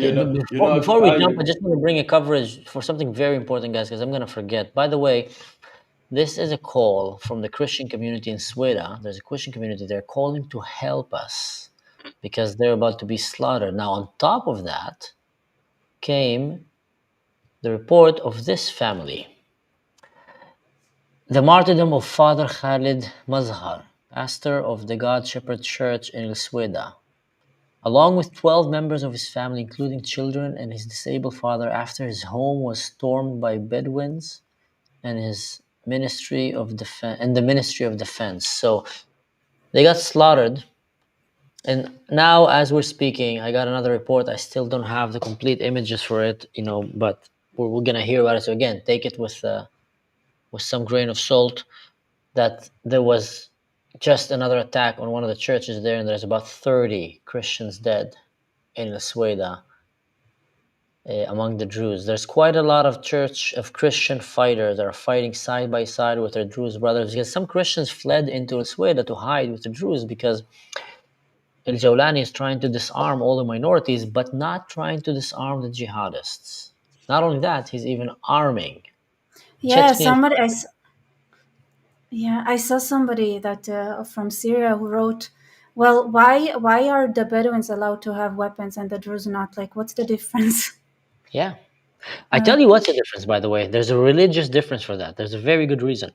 Speaker 1: Before we jump, I just want to bring a coverage for something very important, guys, because I'm going to forget. By the way, this is a call from the Christian community in Suwayda. There's a Christian community. They're calling to help us because they're about to be slaughtered. Now, on top of that came the report of this family. The martyrdom of Father Khalid Mazhar, pastor of the God Shepherd Church in Suwayda, along with 12 members of his family, including children and his disabled father, after his home was stormed by Bedwins and his Ministry of Defense. So they got slaughtered. And now, as we're speaking, I got another report. I still don't have the complete images for it, but we're gonna hear about it. So again, take it with some grain of salt. That there was just another attack on one of the churches there, and there's about 30 Christians dead in Suwayda among the Druze. There's quite a lot of Christian fighters that are fighting side by side with their Druze brothers, because some Christians fled into Suwayda to hide with the Druze because El Jawlani is trying to disarm all the minorities, but not trying to disarm the jihadists. Not only that, he's even arming.
Speaker 6: Yeah,
Speaker 1: Chechen.
Speaker 6: I saw somebody that from Syria who wrote, "Well, why are the Bedouins allowed to have weapons and the Druze not? Like, what's the difference?"
Speaker 1: Yeah. I tell you what's the difference, by the way. There's a religious difference for that. There's a very good reason.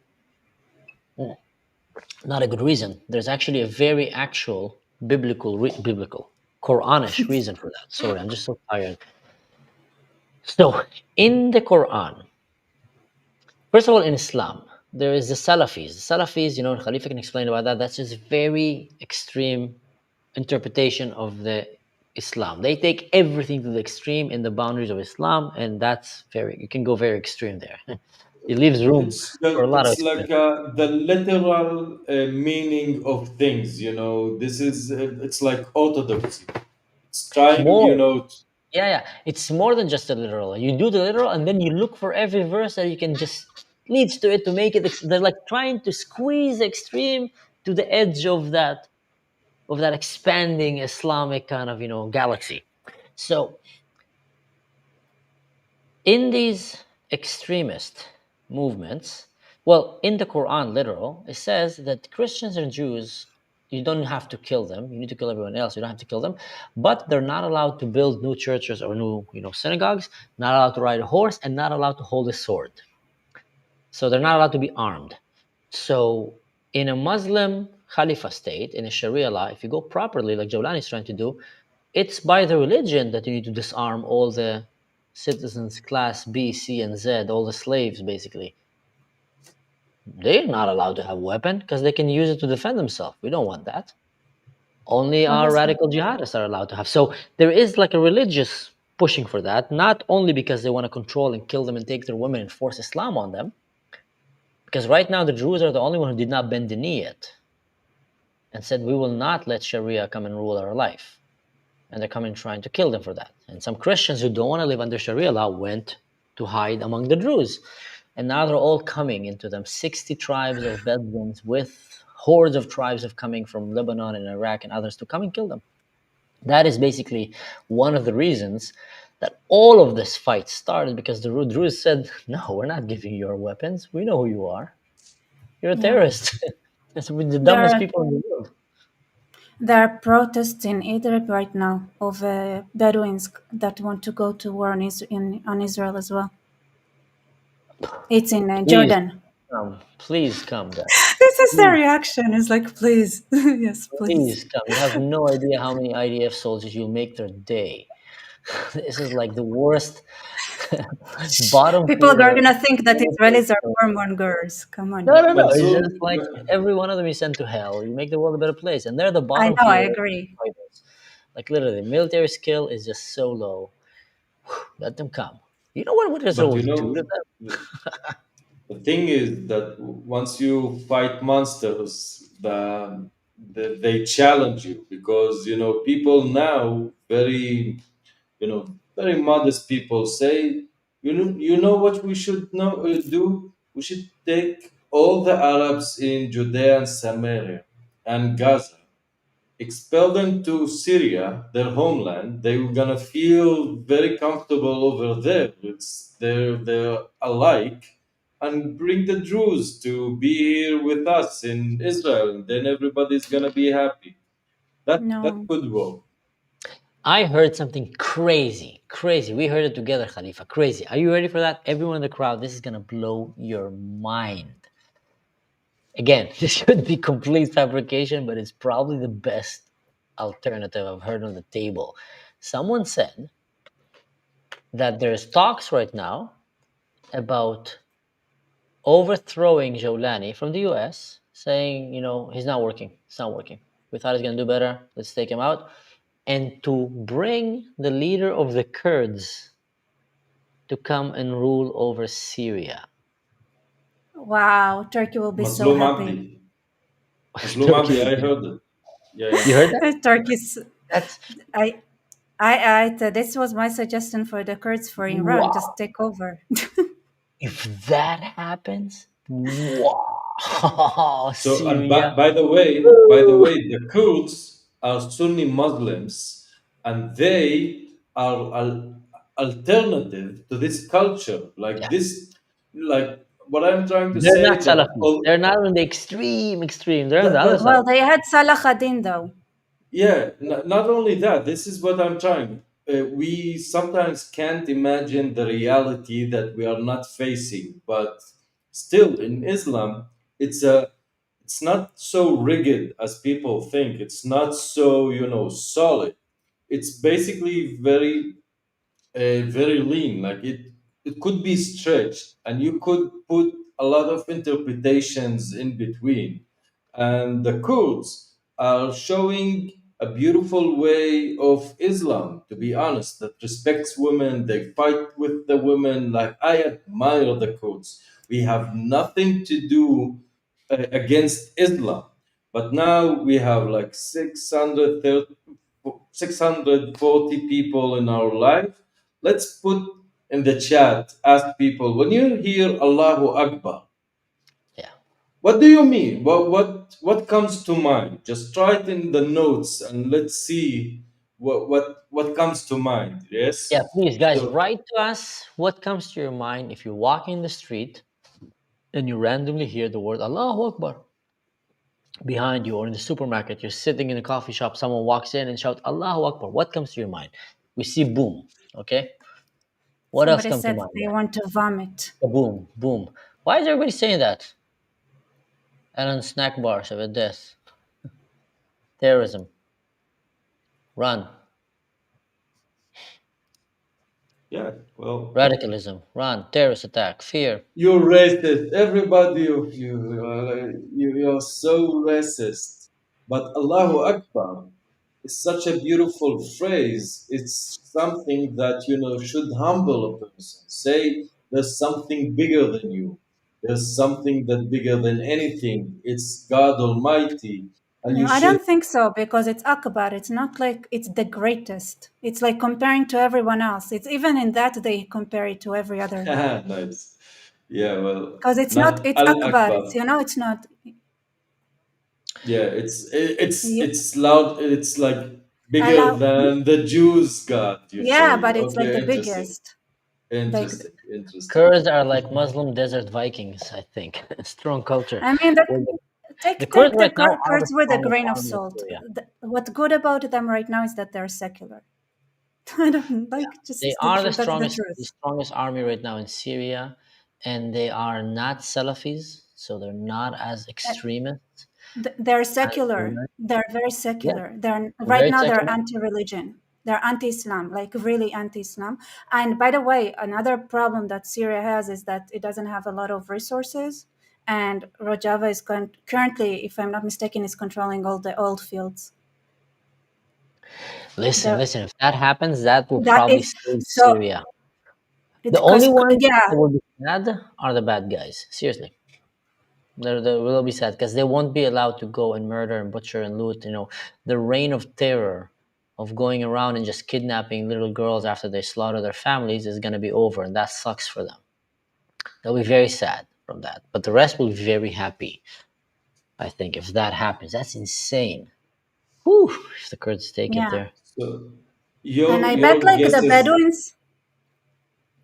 Speaker 1: Not a good reason. There's actually a very actual biblical, Quranish reason for that. Sorry, I'm just so tired. So, in the Quran, first of all, in Islam, there is the Salafis. The Salafis, Khalifa can explain about that. That's just very extreme interpretation of the Islam. They take everything to the extreme in the boundaries of Islam, and that's you can go very extreme there. It leaves room for a lot of
Speaker 4: It's like the literal meaning of things. This is it's like orthodoxy. It's trying,
Speaker 1: more. Yeah, it's more than just the literal. You do the literal, and then you look for every verse that you can just leads to it to make it. They're like trying to squeeze extreme to the edge of that expanding Islamic kind of galaxy. So in these extremist movements, well, in the Quran, literal, it says that Christians and Jews, you don't have to kill them. You need to kill everyone else. You don't have to kill them. But they're not allowed to build new churches or new, synagogues, not allowed to ride a horse, and not allowed to hold a sword. So they're not allowed to be armed. So in a Muslim Khalifa state, in a Sharia law, if you go properly, like Jawlani is trying to do, it's by the religion that you need to disarm all the citizens class B, C, and Z, all the slaves, basically. They're not allowed to have a weapon because they can use it to defend themselves. We don't want that. Only our radical jihadists are allowed to have. So there is like a religious pushing for that, not only because they want to control and kill them and take their women and force Islam on them, because right now the Druze are the only one who did not bend the knee yet and said, we will not let Sharia come and rule our life. And they're coming trying to kill them for that. And some Christians who don't want to live under Sharia law went to hide among the Druze. And now they're all coming into them. 60 tribes of Bedwins with hordes of tribes of coming from Lebanon and Iraq and others to come and kill them. That is basically one of the reasons that all of this fight started, because the Druze said, no, we're not giving you our weapons. We know who you are. You're a terrorist. That's the dumbest people in the world.
Speaker 6: There are protests in Egypt right now of Bedouins that want to go to war on Israel as well. It's in Jordan.
Speaker 1: Please come, guys.
Speaker 6: This is their reaction. It's like, please. Yes, please.
Speaker 1: Please come. You have no idea how many IDF soldiers you'll make their day. This is like the worst bottom.
Speaker 6: People are going to think that Israelis are warmongers. Come on.
Speaker 1: No. It's just like every one of them is sent to hell. You make the world a better place. And they're the bottom.
Speaker 6: I know, I agree.
Speaker 1: Like literally, military skill is just so low. Let them come. You know what Israel would do to them?
Speaker 4: The thing is that once you fight monsters, they challenge you, because people now very modest people say, you know what we should do? We should take all the Arabs in Judea and Samaria and Gaza, expel them to Syria, their homeland. They're gonna feel very comfortable over there. They're alike, and bring the Druze to be here with us in Israel, and then everybody's gonna be happy. That could work.
Speaker 1: I heard something crazy. We heard it together, Khalifa. Crazy. Are you ready for that? Everyone in the crowd, this is gonna blow your mind. Again, this should be complete fabrication, but it's probably the best alternative I've heard on the table. Someone said that there's talks right now about overthrowing Jawlani from the US, saying, he's not working. It's not working. We thought he's going to do better. Let's take him out. And to bring the leader of the Kurds to come and rule over Syria.
Speaker 6: Wow, Turkey will be so happy.
Speaker 4: Abdi, I heard it. Yeah.
Speaker 1: You heard that?
Speaker 6: Turkey's. This was my suggestion for the Kurds for Iran. Wow. Just take over.
Speaker 1: If that happens, wow.
Speaker 4: So, and by the way, the Kurds are Sunni Muslims, and they are alternative to this culture. This, what I'm trying to say.
Speaker 1: They're not Salafi. They're not on the extreme. They're on the other side.
Speaker 6: Well, they had Salah ad-Din though.
Speaker 4: Yeah, not only that. This is what I'm trying. We sometimes can't imagine the reality that we are not facing, but still in Islam, it's not so rigid as people think. It's not so solid. It's basically very lean. Like it could be stretched, and you could put a lot of interpretations in between. And the Kurds are showing a beautiful way of Islam, to be honest, that respects women. They fight with the women. Like, I admire the Kurds. We have nothing to do against Islam. But now we have like 640 people in our life. Let's put in the chat, ask people, when you hear Allahu Akbar,
Speaker 1: Yeah.
Speaker 4: what do you mean? What comes to mind? Just try it in the notes and let's see what comes to mind. Yes.
Speaker 1: Yeah, please, guys,
Speaker 4: So,
Speaker 1: write to us what comes to your mind if you're walking the street and you randomly hear the word Allahu Akbar behind you, or in the supermarket, you're sitting in a coffee shop, someone walks in and shouts Allahu Akbar. What comes to your mind? We see boom. Okay. What else
Speaker 6: Somebody
Speaker 1: comes to
Speaker 6: said
Speaker 1: mind?
Speaker 6: they want to vomit.
Speaker 1: Boom, boom. Why is everybody saying that? And on snack bars of a death. Terrorism. Run.
Speaker 4: yeah, well,
Speaker 1: Radicalism. Run. Terrorist attack. Fear.
Speaker 4: you're racist. Everybody of you're so racist. But Allahu Akbar is such a beautiful phrase. It's something that should humble a person. Say there's something bigger than you. There's something that bigger than anything. It's God Almighty, and you
Speaker 6: No, I
Speaker 4: should.
Speaker 6: don't think so, because it's Akbar. It's not like it's the greatest. It's like comparing to everyone else. It's even in that they compare it to every other.
Speaker 4: Nice. Yeah, well,
Speaker 6: Because it's not,
Speaker 4: not
Speaker 6: it's
Speaker 4: Al
Speaker 6: Akbar.
Speaker 4: Akbar.
Speaker 6: It's, it's not.
Speaker 4: Yeah, it's
Speaker 6: Yeah,
Speaker 4: it's loud. It's like bigger
Speaker 6: allow,
Speaker 4: than the Jews' God. You
Speaker 6: yeah,
Speaker 4: say,
Speaker 6: but it's like
Speaker 4: okay,
Speaker 6: the
Speaker 4: interesting,
Speaker 6: biggest.
Speaker 4: interesting, interesting.
Speaker 1: Kurds are like Muslim desert Vikings, I think. Strong culture.
Speaker 6: I mean,
Speaker 1: The
Speaker 6: take
Speaker 1: Kurds
Speaker 6: the
Speaker 1: right now are the
Speaker 6: Kurds with a
Speaker 1: strongest
Speaker 6: grain of
Speaker 1: army of
Speaker 6: salt.
Speaker 1: Syria.
Speaker 6: What's good about them right now is that they're secular. I don't like just
Speaker 1: They
Speaker 6: the
Speaker 1: are the
Speaker 6: truth. That's the
Speaker 1: strongest
Speaker 6: truth.
Speaker 1: army right now in Syria, and they are not Salafis, so they're not as extremist.
Speaker 6: They're secular.
Speaker 1: And
Speaker 6: They're very
Speaker 1: yeah,
Speaker 6: secular. They're
Speaker 1: they're
Speaker 6: right
Speaker 1: very
Speaker 6: now. They're
Speaker 1: secular.
Speaker 6: anti-religion. They're anti-Islam, like really anti-Islam. And by the way, another problem that Syria has is that it doesn't have a lot of resources. And Rojava is currently, if I'm not mistaken, is controlling all the oil fields.
Speaker 1: Listen. If that happens, that will
Speaker 6: That
Speaker 1: probably
Speaker 6: is
Speaker 1: save
Speaker 6: so.
Speaker 1: Syria. The
Speaker 6: Because
Speaker 1: only ones
Speaker 6: yeah,
Speaker 1: that will be sad are the bad guys. Seriously. They will be sad because they won't be allowed to go and murder and butcher and loot. The reign of terror of going around and just kidnapping little girls after they slaughter their families is going to be over, and that sucks for them. They'll be very sad from that, but the rest will be very happy. I think if that happens, that's insane. Whew, if the Kurds take it
Speaker 6: yeah.
Speaker 1: there.
Speaker 4: So
Speaker 6: And I
Speaker 4: your
Speaker 6: bet like
Speaker 4: guess
Speaker 6: the
Speaker 4: is
Speaker 6: Bedouins.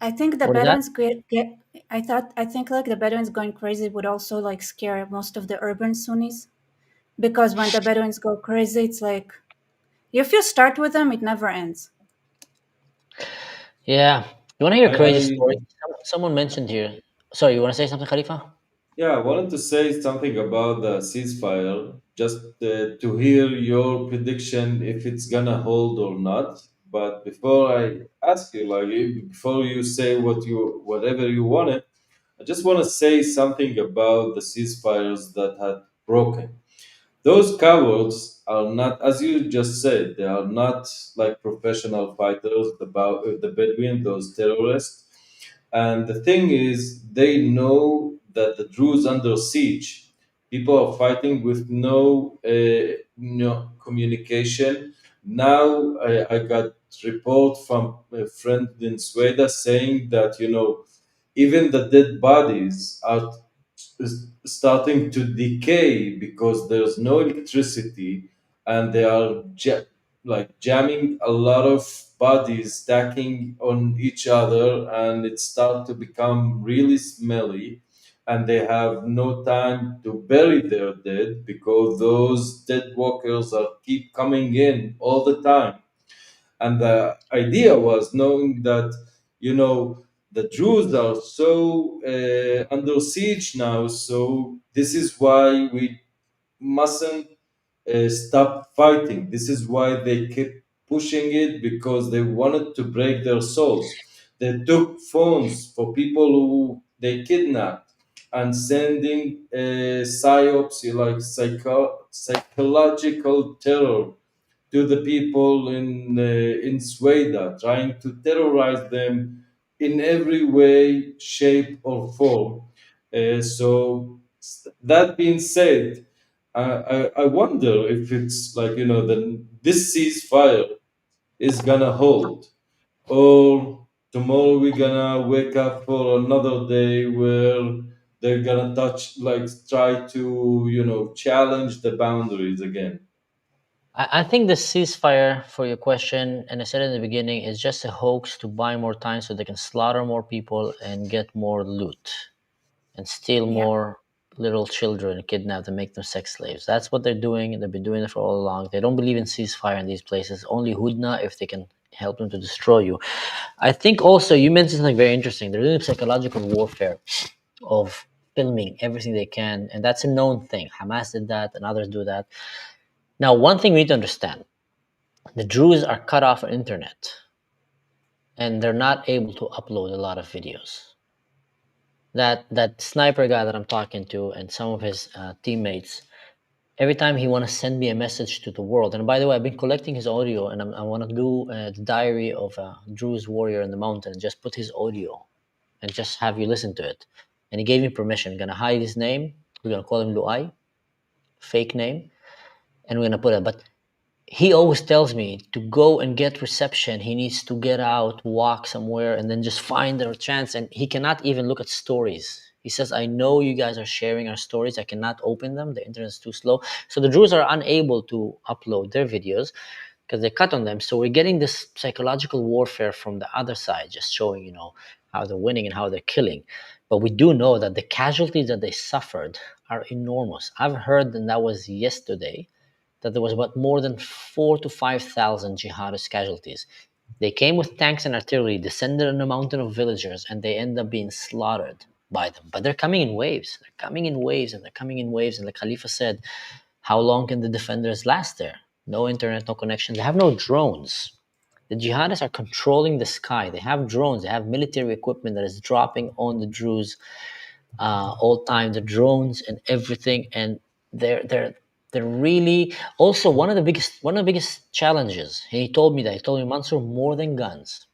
Speaker 6: I think the
Speaker 1: What is that?
Speaker 6: Bedouins get. I think like the Bedouins going crazy would also like scare most of the urban Sunnis, because when the Bedouins go crazy, it's like if you start with them, it never ends.
Speaker 1: Yeah. You want to hear a crazy
Speaker 4: I
Speaker 1: story? Someone mentioned here. Sorry, you want to say something, Khalifa?
Speaker 4: Yeah, I wanted to say something about the ceasefire, just to hear your prediction if it's gonna hold or not. But before I ask you, before you say whatever you wanted, I just want to say something about the ceasefires that had broken. Those cowards are not, as you just said, they are not like professional fighters, the Bedouin, those terrorists. And the thing is, they know that the Druze under siege. People are fighting with no communication. Now I got report from a friend in Suwayda saying that even the dead bodies are starting to decay because there's no electricity, and they are jamming a lot of bodies stacking on each other, and it starts to become really smelly, and they have no time to bury their dead because those dead walkers are keep coming in all the time. And the idea was knowing that, the Jews are so under siege now, so this is why we mustn't stop fighting. This is why they kept pushing it, because they wanted to break their souls. They took phones for people who they kidnapped and sending psyops, like psychological terror to the people in Suwayda, trying to terrorize them in every way, shape, or form. So that being said, I wonder if it's like, this ceasefire is gonna hold, or tomorrow we're gonna wake up for another day where they're gonna try to, challenge the boundaries again.
Speaker 1: I think the ceasefire, for your question, and I said in the beginning, is just a hoax to buy more time so they can slaughter more people and get more loot and steal
Speaker 6: Yeah.
Speaker 1: more little children, kidnap them, make them sex slaves. That's what they're doing, and they've been doing it for all along. They don't believe in ceasefire in these places, only hudna if they can help them to destroy you. I think also you mentioned something very interesting. They're doing psychological warfare of filming everything they can, and that's a known thing. Hamas did that, and others do that. Now, one thing we need to understand, the Druze are cut off on internet, and they're not able to upload a lot of videos. That sniper guy that I'm talking to and some of his teammates, every time he want to send me a message to the world, and by the way, I've been collecting his audio, and I want to do the diary of a Druze warrior in the mountain, and just put his audio and just have you listen to it. And he gave me permission. I'm going to hide his name. We're going to call him Luai, fake name, and we're going to put it. But he always tells me to go and get reception. He needs to get out, walk somewhere, and then just find their chance. And he cannot even look at stories. He says, I know you guys are sharing our stories. I cannot open them. The internet is too slow. So the Druze are unable to upload their videos because they cut on them. So we're getting this psychological warfare from the other side, just showing, how they're winning and how they're killing. But we do know that the casualties that they suffered are enormous. I've heard, and that was yesterday, that there was about more than 4,000 to 5,000 jihadist casualties. They came with tanks and artillery, descended on a mountain of villagers, and they end up being slaughtered by them. But they're coming in waves. They're coming in waves, and they're coming in waves. And the Khalifa said, how long can the defenders last there? No internet, no connection. They have no drones. The jihadists are controlling the sky. They have drones. They have military equipment that is dropping on the Druze all time. The drones and everything, and they're really also one of the biggest challenges. And he told me that. He told me, Mansour, more than guns,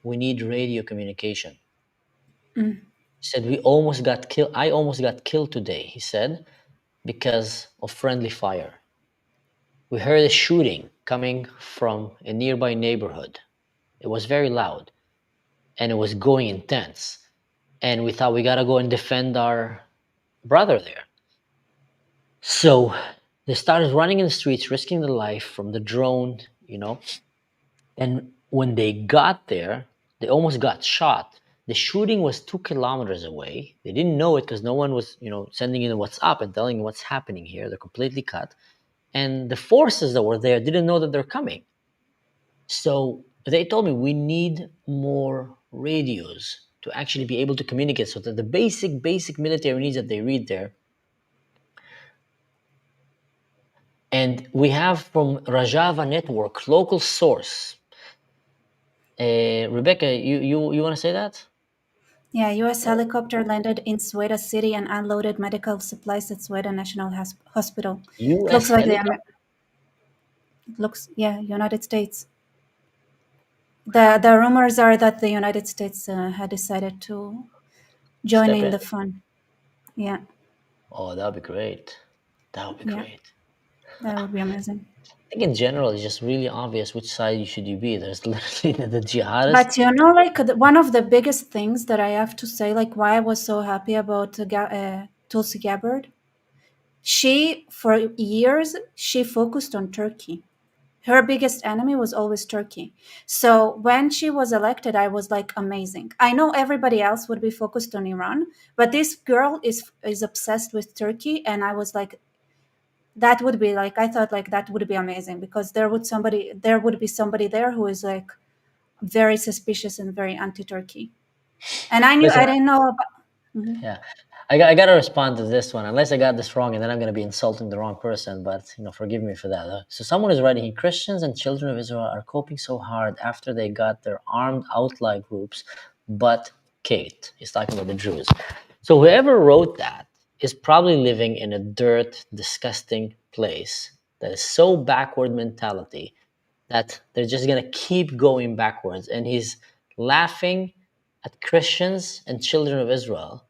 Speaker 1: we need radio communication. He said, we almost got killed. I almost got killed today, he said, because of friendly fire. We heard a shooting coming from a nearby neighborhood. It was very loud, and it was going intense. And we thought we got to go and defend our brother there. So they started running in the streets, risking their life from the drone, And when they got there, they almost got shot. The shooting was 2 kilometers away. They didn't know it because no one was, sending in WhatsApp and telling what's happening here. They're completely cut. And the forces that were there didn't know that they're coming. So they told me we need more radios to actually be able to communicate so that the basic military needs that they read there. And we have from Rojava Network, local source. Rebecca, you want to say that?
Speaker 6: Yeah, U.S. helicopter landed in Suwayda city and unloaded medical supplies at Suwayda National Hospital.
Speaker 1: U.S.
Speaker 6: Looks like
Speaker 1: helicopter?
Speaker 6: United States. The rumors are that the United States had decided to join
Speaker 1: Step
Speaker 6: in
Speaker 1: in.
Speaker 6: the fun. Yeah.
Speaker 1: Oh, that would be great. That would be
Speaker 6: Yeah.
Speaker 1: great.
Speaker 6: That would be amazing.
Speaker 1: I think in general, it's just really obvious which side you should be. There's literally the jihadists.
Speaker 6: But one of the biggest things that I have to say, why I was so happy about Tulsi Gabbard, for years, she focused on Turkey. Her biggest enemy was always Turkey. So when she was elected, I was amazing. I know everybody else would be focused on Iran, but this girl is obsessed with Turkey, and I was that would be I thought that would be amazing because there would be somebody there who is very suspicious and very anti-Turkey. And I didn't know about.
Speaker 1: Yeah, I got to respond to this one, unless I got this wrong, and then I'm going to be insulting the wrong person. But forgive me for that. So someone is writing, Christians and children of Israel are coping so hard after they got their armed outlaw groups, but Kate, he's talking about the Druze. So whoever wrote that is probably living in a dirt, disgusting place that is so backward mentality that they're just going to keep going backwards. And he's laughing at Christians and children of Israel.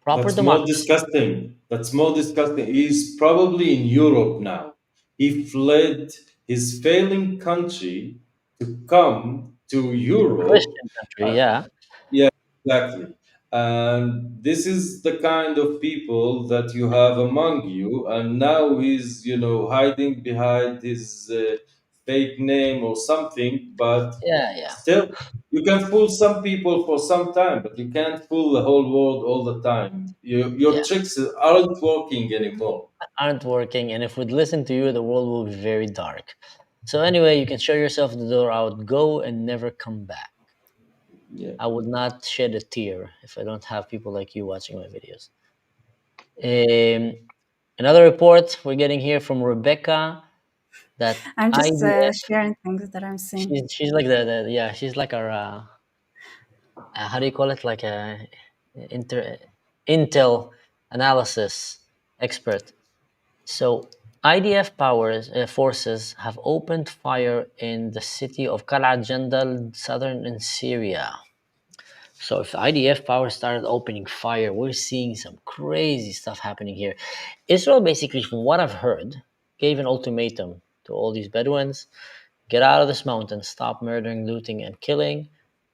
Speaker 1: Proper
Speaker 4: That's more
Speaker 1: democracy.
Speaker 4: disgusting. That's more disgusting. He's probably in Europe now. He fled his failing country to come to Europe.
Speaker 1: Christian country, yeah.
Speaker 4: Yeah, exactly. And this is the kind of people that you have among you. And now he's, hiding behind his fake name or something. But
Speaker 1: Yeah.
Speaker 4: still, you can fool some people for some time, but you can't fool the whole world all the time. Your
Speaker 1: Yeah.
Speaker 4: tricks aren't working anymore.
Speaker 1: Aren't working, and if we'd listen to you, the world will be very dark. So anyway, you can show yourself the door. I would go and never come back.
Speaker 4: Yeah.
Speaker 1: I would not shed a tear if I don't have people like you watching my videos. Another report we're getting here from Rebecca that
Speaker 6: I'm just
Speaker 1: IDF,
Speaker 6: sharing things that I'm seeing.
Speaker 1: she's like she's like our how do you call it, like a intel analysis expert. So IDF forces have opened fire in the city of Qal'at Jandal, southern in Syria. So if the IDF power started opening fire, we're seeing some crazy stuff happening here. Israel basically, from what I've heard, gave an ultimatum to all these Bedouins: get out of this mountain, stop murdering, looting, and killing.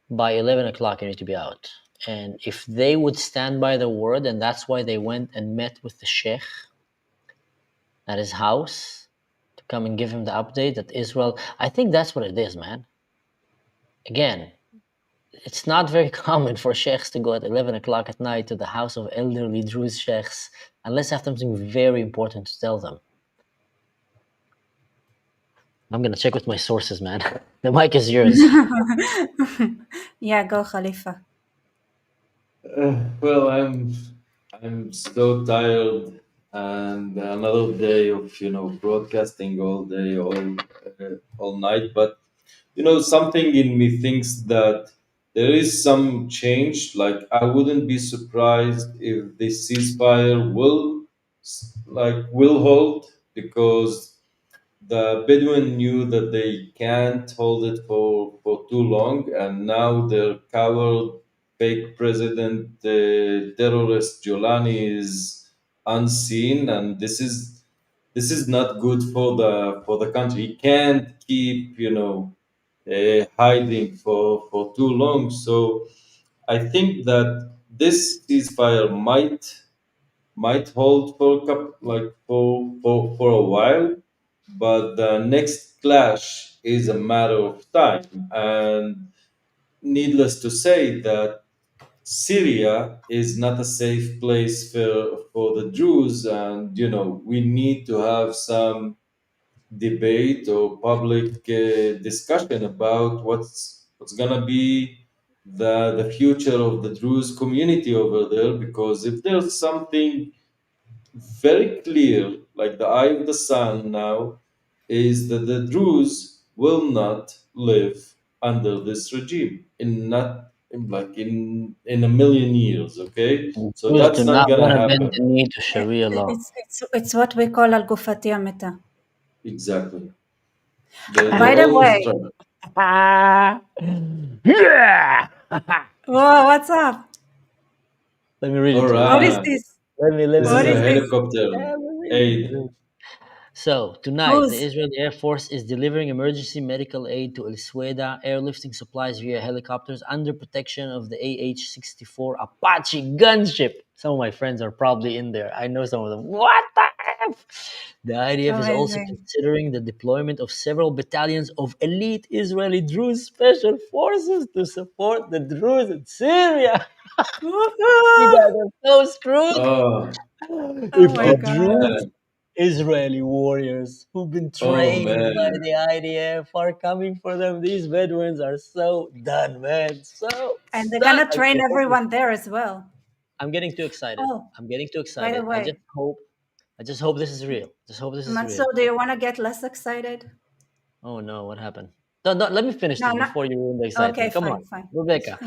Speaker 1: By 11 o'clock, you need to be out. And if they would stand by the word, and that's why they went and met with the sheikh at his house to come and give him the update that Israel, I think that's what it is, man. Again, it's not very common for sheikhs to go at 11 o'clock at night to the house of elderly Druze sheikhs unless they have something very important to tell them. I'm going to check with my sources, man. The mic is yours.
Speaker 6: Yeah, go Khalifa.
Speaker 4: Well, I'm so tired, and another day of broadcasting all day, all night. But something in me thinks that there is some change. Like, I wouldn't be surprised if this ceasefire will hold, because the Bedouin knew that they can't hold it for too long, and now their coward fake president, terrorist Jolani, is unseen, and this is not good for the country. He can't keep hiding for too long. So I think that this ceasefire might hold for a for a while, but the next clash is a matter of time. And needless to say that Syria is not a safe place for the Jews, and we need to have some debate or public discussion about what's gonna be the future of the Druze community over there. Because if there's something very clear, like the eye of the sun now, is that the Druze will not live under this regime in a million years. Okay, so
Speaker 1: Jews
Speaker 4: that's
Speaker 1: do
Speaker 4: not
Speaker 1: not
Speaker 4: gonna
Speaker 1: want to bend
Speaker 4: happen.
Speaker 1: the knee to Sharia law.
Speaker 6: It's what we call al-Gufatiyya meta.
Speaker 4: Exactly.
Speaker 6: By the way,
Speaker 1: Yeah!
Speaker 6: whoa, what's up?
Speaker 1: Let me read it
Speaker 4: All
Speaker 1: to you.
Speaker 6: What is
Speaker 4: right.
Speaker 6: this?
Speaker 1: Let me
Speaker 4: This
Speaker 6: What
Speaker 4: is a
Speaker 6: is this?
Speaker 4: helicopter aid.
Speaker 1: So, tonight,
Speaker 6: Who's?
Speaker 1: the Israeli Air Force is delivering emergency medical aid to Suwayda, airlifting supplies via helicopters under protection of the AH-64 Apache gunship. Some of my friends are probably in there. I know some of them. What the F? The IDF is also
Speaker 6: Amazing.
Speaker 1: considering the deployment of several battalions of elite Israeli Druze special forces to support the Druze in Syria. You guys are so screwed.
Speaker 4: Oh,
Speaker 1: If
Speaker 6: my
Speaker 1: the
Speaker 6: God.
Speaker 1: Druze Israeli warriors who've been
Speaker 4: oh
Speaker 1: trained by
Speaker 4: man.
Speaker 1: the IDF are coming for them, these Bedouins are so done, man. So
Speaker 6: And they're
Speaker 1: done.
Speaker 6: gonna train everyone there as well.
Speaker 1: I'm getting too excited.
Speaker 6: Oh,
Speaker 1: I'm getting too
Speaker 6: by
Speaker 1: excited.
Speaker 6: the way,
Speaker 1: I just hope this is real. Just hope this is
Speaker 6: Mansour,
Speaker 1: real.
Speaker 6: do you want to get less excited?
Speaker 1: Oh no, what happened? No, let me finish
Speaker 6: No,
Speaker 1: this
Speaker 6: not.
Speaker 1: before you ruin the excitement.
Speaker 6: Okay,
Speaker 1: Come
Speaker 6: fine,
Speaker 1: on,
Speaker 6: fine.
Speaker 1: Rebecca.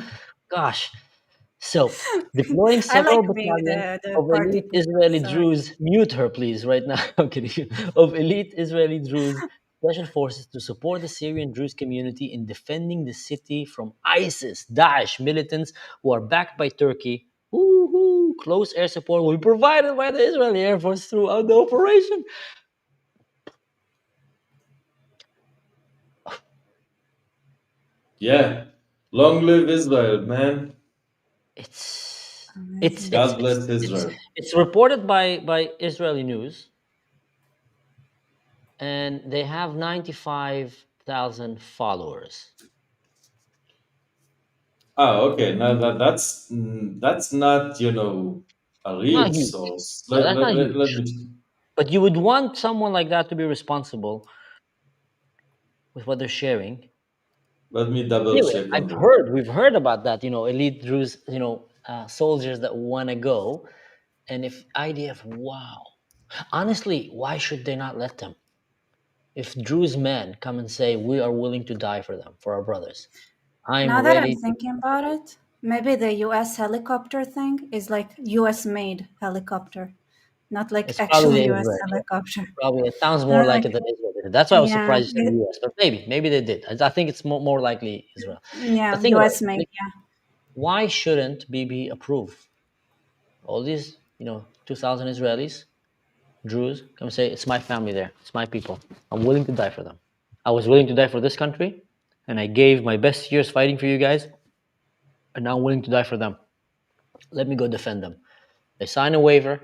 Speaker 1: Gosh. So, deploying
Speaker 6: I like
Speaker 1: several
Speaker 6: being
Speaker 1: battalions
Speaker 6: the
Speaker 1: of
Speaker 6: party
Speaker 1: elite
Speaker 6: pooper.
Speaker 1: Israeli
Speaker 6: Sorry.
Speaker 1: Druze, mute her please right now, I'm kidding, of elite Israeli Druze special forces to support the Syrian Druze community in defending the city from ISIS, Daesh militants who are backed by Turkey. Woo-hoo. Close air support will be provided by the Israeli Air Force throughout the operation.
Speaker 4: Yeah. Long live Israel, man.
Speaker 1: It's
Speaker 4: God bless Israel.
Speaker 1: it's reported by Israeli news, and they have 95,000 followers.
Speaker 4: Okay. Now that's not, a real
Speaker 1: Not huge.
Speaker 4: source.
Speaker 1: No, that's not huge.
Speaker 4: Let me.
Speaker 1: But you would want someone like that to be responsible with what they're sharing.
Speaker 4: Let me double
Speaker 1: Anyway,
Speaker 4: check on that.
Speaker 1: we've heard about that, elite Druze, soldiers that want to go. And if IDF, wow. Honestly, why should they not let them? If Druze men come and say, we are willing to die for them, for our brothers, I'm
Speaker 6: Now that I'm
Speaker 1: ready.
Speaker 6: thinking about it, maybe the US helicopter thing is like US made helicopter, not like
Speaker 1: It's
Speaker 6: actual
Speaker 1: probably
Speaker 6: US
Speaker 1: Israel.
Speaker 6: helicopter.
Speaker 1: Probably, it sounds more like
Speaker 6: Like,
Speaker 1: it than Israel did. That's why I was
Speaker 6: yeah,
Speaker 1: surprised you said US, but maybe they did. I think it's more likely Israel.
Speaker 6: yeah,
Speaker 1: But think about
Speaker 6: US
Speaker 1: it.
Speaker 6: made, yeah.
Speaker 1: Why shouldn't BB approve? All these, 2,000 Israelis, Druze, come say, it's my family there. It's my people. I'm willing to die for them. I was willing to die for this country, and I gave my best years fighting for you guys, and now I'm willing to die for them. Let me go defend them. They sign a waiver.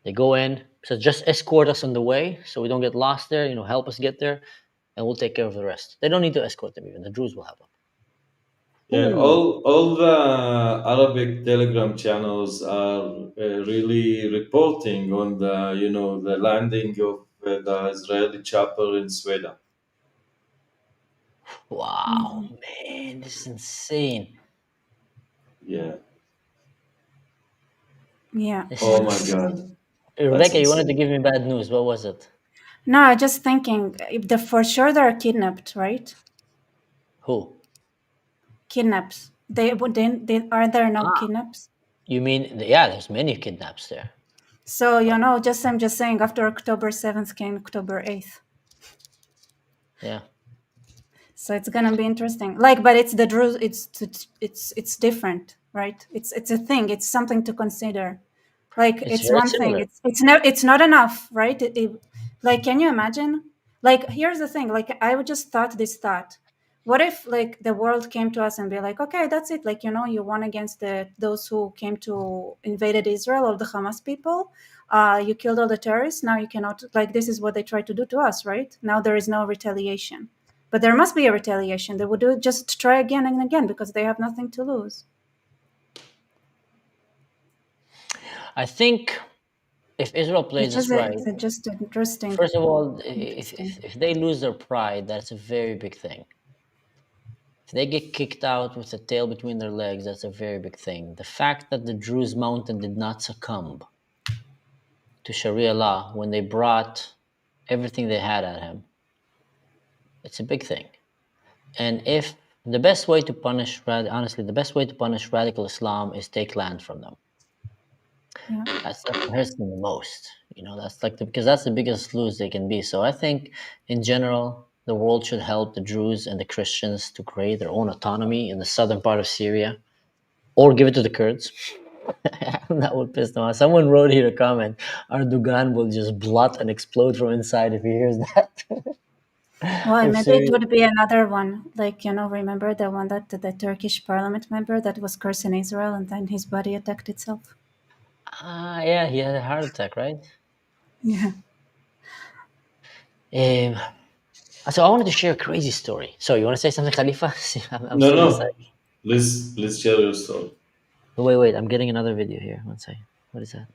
Speaker 1: They go in. Says, just escort us on the way so we don't get lost there. Help us get there, and we'll take care of the rest. They don't need to escort them even. The Druze will have them.
Speaker 4: Yeah,
Speaker 1: Ooh.
Speaker 4: all the Arabic Telegram channels are really reporting on the landing of the Israeli chopper in Suwayda.
Speaker 1: Wow, man, this is insane.
Speaker 4: Yeah.
Speaker 6: Yeah.
Speaker 4: Oh my God.
Speaker 1: Rebecca, you wanted to give me bad news. What was it?
Speaker 6: No, I'm just thinking, for sure they're kidnapped, right?
Speaker 1: Who?
Speaker 6: Kidnaps. They are there no kidnaps?
Speaker 1: You mean, yeah, there's many kidnaps there.
Speaker 6: So, I'm just saying, after October 7th came October 8th.
Speaker 1: Yeah.
Speaker 6: So it's gonna be interesting. But it's the Druze. It's different, right? It's a thing. It's something to consider.
Speaker 1: It's
Speaker 6: It's
Speaker 1: very
Speaker 6: one
Speaker 1: similar.
Speaker 6: thing. It's not enough, right? Can you imagine? Here's the thing. I would just thought this thought. What if the world came to us and be like, okay, that's it. You won against those who came to invaded Israel or the Hamas people. You killed all the terrorists. Now you cannot. This is what they tried to do to us, right? Now there is no retaliation. But there must be a retaliation. They would do it, just try again and again because they have nothing to lose.
Speaker 1: I think if Israel plays this right,
Speaker 6: It's just interesting.
Speaker 1: first of all, if they lose their pride, that's a very big thing. If they get kicked out with the tail between their legs, that's a very big thing. The fact that the Druze mountain did not succumb to Sharia law when they brought everything they had at him, it's a big thing. And if the best way to punish, honestly, the best way to punish radical Islam is take land from them.
Speaker 6: Yeah.
Speaker 1: That hurts them the most. That's because that's the biggest lose they can be. So I think, in general, the world should help the Druze and the Christians to create their own autonomy in the southern part of Syria, or give it to the Kurds. That would piss them off. Someone wrote here a comment: Erdogan will just blot and explode from inside if he hears that.
Speaker 6: Well, maybe it would be another one. Remember the one that the Turkish parliament member that was cursing Israel and then his body attacked itself?
Speaker 1: Yeah, he had a heart attack, right?
Speaker 6: Yeah.
Speaker 1: So I wanted to share a crazy story. So you want to say something, Khalifa? I'm
Speaker 4: No. Please share your story.
Speaker 1: Wait. I'm getting another video here. One second. What is that?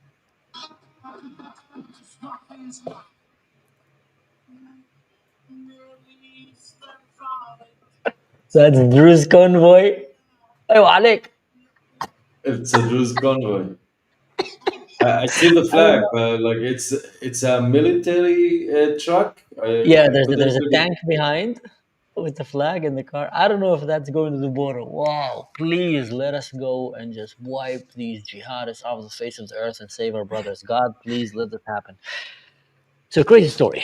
Speaker 1: That's Druze convoy. Ayo, Alec.
Speaker 4: It's a Druze convoy. I see the flag, but it's a military truck.
Speaker 1: Yeah, there's a tank behind. with the flag in the car. I don't know if that's going to the border. Wow, please let us go and just wipe these jihadists off the face of the earth and save our brothers. God, please let this happen. So crazy story.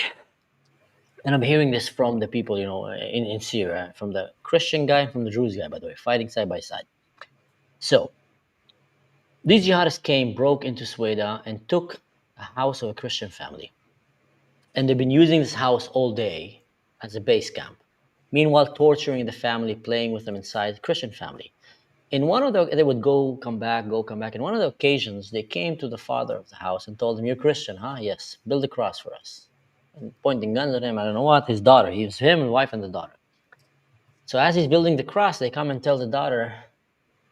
Speaker 1: And I'm hearing this from the people, in Syria, from the Christian guy and from the Druze guy, by the way, fighting side by side. So these jihadists came, broke into Suwayda, and took a house of a Christian family. And they've been using this house all day as a base camp. Meanwhile, torturing the family, playing with them inside the Christian family. They would come back. In one of the occasions, they came to the father of the house and told him, "You're Christian, huh? Yes, build a cross for us." And pointing guns at him, I don't know what, his daughter. He was him, his wife, and the daughter. So as he's building the cross, they come and tell the daughter,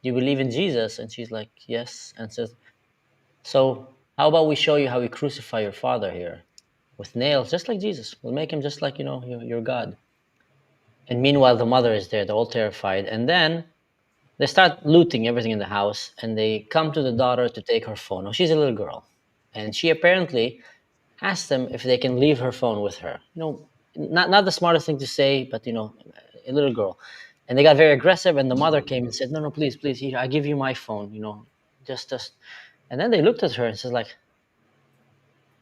Speaker 1: "Do you believe in Jesus?" And she's like, "Yes." And says, "So how about we show you how we crucify your father here with nails, just like Jesus. We'll make him just like, your God." And meanwhile, the mother is there. They're all terrified. And then they start looting everything in the house, and they come to the daughter to take her phone. Now, she's a little girl, and she apparently asked them if they can leave her phone with her. Not the smartest thing to say, but, a little girl. And they got very aggressive, and the mother came and said, "No, please, here, I give you my phone, just." And then they looked at her and said, like,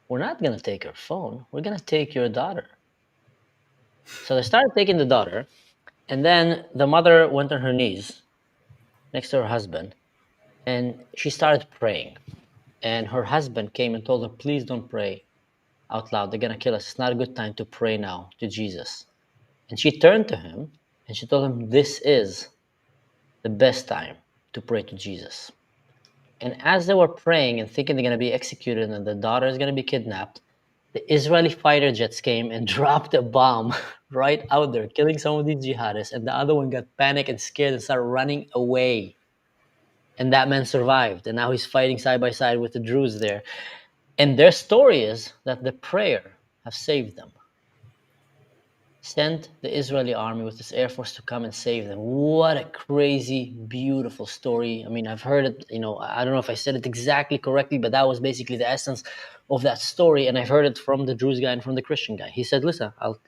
Speaker 1: "We're not going to take her phone. We're going to take your daughter." So they started taking the daughter, and then the mother went on her knees next to her husband, and she started praying. And her husband came and told her, "Please don't pray out loud. They're going to kill us. It's not a good time to pray now to Jesus." And she turned to him, and she told him, "This is the best time to pray to Jesus." And as they were praying and thinking they're going to be executed and the daughter is going to be kidnapped, the Israeli fighter jets came and dropped a bomb right out there, killing some of these jihadists. And the other one got panicked and scared and started running away. And that man survived. And now he's fighting side by side with the Druze there. And their story is that the prayer have saved them. Sent the Israeli army with this air force to come and save them. What a crazy, beautiful story. I mean, I've heard it, I don't know if I said it exactly correctly, but that was basically the essence of that story. And I've heard it from the Druze guy and from the Christian guy. He said, "Listen, I'll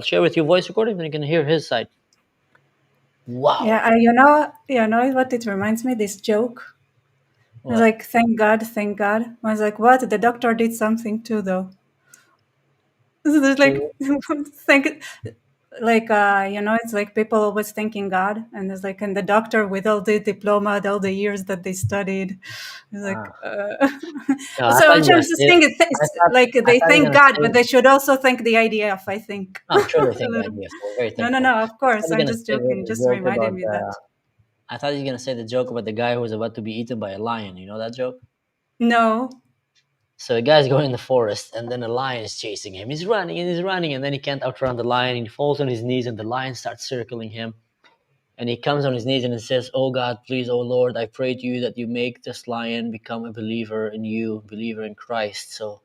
Speaker 1: share with you voice recording, and you can hear his side." Wow.
Speaker 6: Yeah, you know what it reminds me? This joke.
Speaker 1: What?
Speaker 6: It's like, thank God. I was like, what? The doctor did something too, though. So there's like, it's like people always thanking God, and it's like, and the doctor with all the diploma, all the years that they studied, it's like,
Speaker 1: No,
Speaker 6: so I'm just thinking, like they thank God, but they should also thank the IDF, I think.
Speaker 1: I'm sure they thank the IDF. Very thankful.
Speaker 6: No, of course, I'm just joking, just reminded me that.
Speaker 1: I thought he was going to say the joke about the guy who was about to be eaten by a lion. You know that joke?
Speaker 6: No.
Speaker 1: So the guy's going in the forest, and then a lion is chasing him. He's running, and then he can't outrun the lion. He falls on his knees, and the lion starts circling him. And he comes on his knees and he says, "Oh God, please, oh Lord, I pray to you that you make this lion become a believer in you, believer in Christ. So